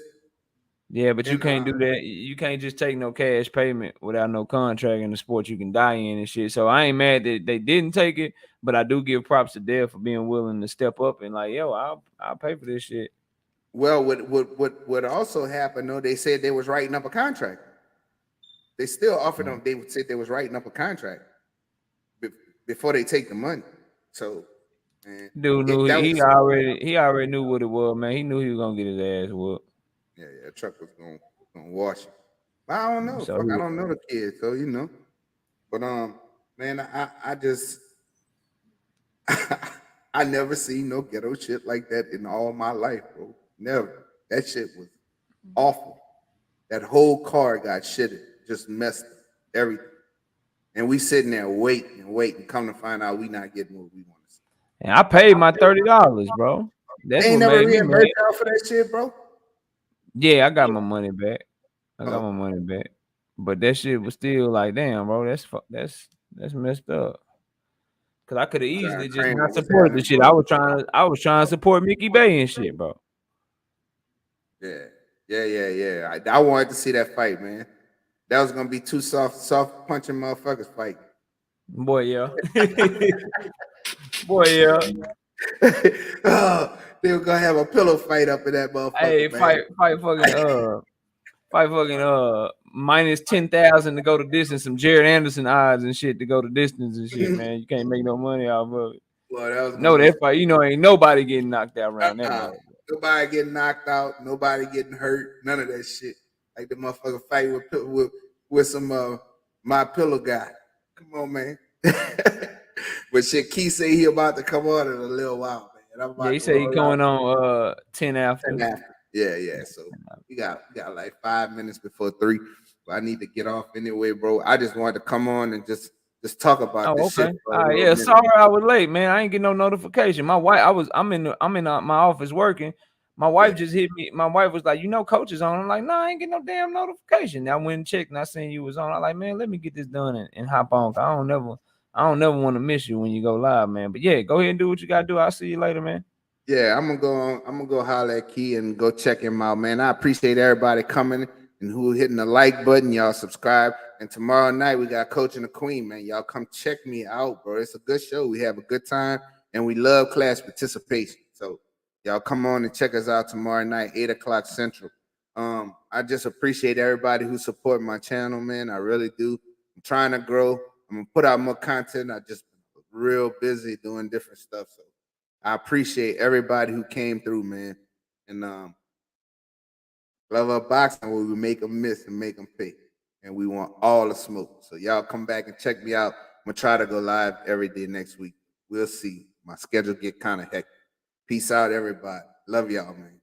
Yeah, but you And can't do that. You can't just take no cash payment without no contract in the sport you can die in and shit. So I ain't mad that they didn't take it, but I do give props to Dev for being willing to step up and like, yo, I'll pay for this shit. well, what also happened though? They said they was writing up a contract. They still offered them. They said they was writing up a contract before they take the money. So, man, Dude knew that he was already knew what it was, man. He knew he was gonna get his ass whooped. yeah. The truck was gonna wash it. But I don't know. So Fuck, I don't know the kid, so you know. But man, I just I never seen no ghetto shit like that in all my life, bro. Never. That shit was awful. That whole car got shitted, just messed up everything. And we sitting there waiting. Come to find out we not getting what we want to see. and I paid my $30, bro. That's They ain't what never made me mad. reimbursed y'all for that shit, bro. Yeah, I got my money back. Oh, But that shit was still like, damn, bro, that's messed up. Cause I could have John easily just Kramer not was supported the having shit. I was trying to support Mickey Bay and shit, bro. yeah. I wanted to see that fight, man. That was gonna be two soft punching motherfuckers fight. Boy, yeah. Boy, yeah. Oh, they were gonna have a pillow fight up in that Hey, motherfucker, man. fight fucking minus 10,000 to go to distance, some Jared Anderson odds and shit to go to distance and shit, man. You can't make no money off of it. Boy, that was gonna No, be that fight, ain't nobody getting knocked out around that motherfucker. nobody getting knocked out, nobody getting hurt, none of that shit. Like the motherfucker fight with some my pillow guy. Come on, man. But shit, Key say he about to come on in a little while, man. I'm Yeah, about he to said he roll out going on 10 after. 10 after. Yeah. So we got like 5 minutes before 3. But I need to get off anyway, bro. I just wanted to come on and just talk about Oh, this shit okay. for All a right, little yeah. minute. Sorry I was late, man. I ain't get no notification. My wife, I'm in my office working. My wife just hit me. My wife was like, coach is on. I'm like, no, I ain't get no damn notification. I went and checked and I seen you was on. I'm like, man, let me get this done and hop on. I don't never want to miss you when you go live, man. But yeah, go ahead and do what you gotta do. I'll see you later, man. Yeah, I'm gonna go holler at Key and go check him out, man. I appreciate everybody coming and who hitting the like button. Y'all subscribe. And tomorrow night we got Coaching the Queen, man. Y'all come check me out, bro. It's a good show. We have a good time and we love class participation. So Y'all come on and check us out tomorrow night, 8 o'clock Central. I just appreciate everybody who support my channel, man. I really do. I'm trying to grow. I'm gonna put out more content. I just been real busy doing different stuff. So I appreciate everybody who came through, man. And love our boxing where we make them miss and make them pay. And we want all the smoke. So y'all come back and check me out. I'm gonna try to go live every day next week. We'll see. My schedule get kind of hectic. Peace out, everybody. Love y'all, man.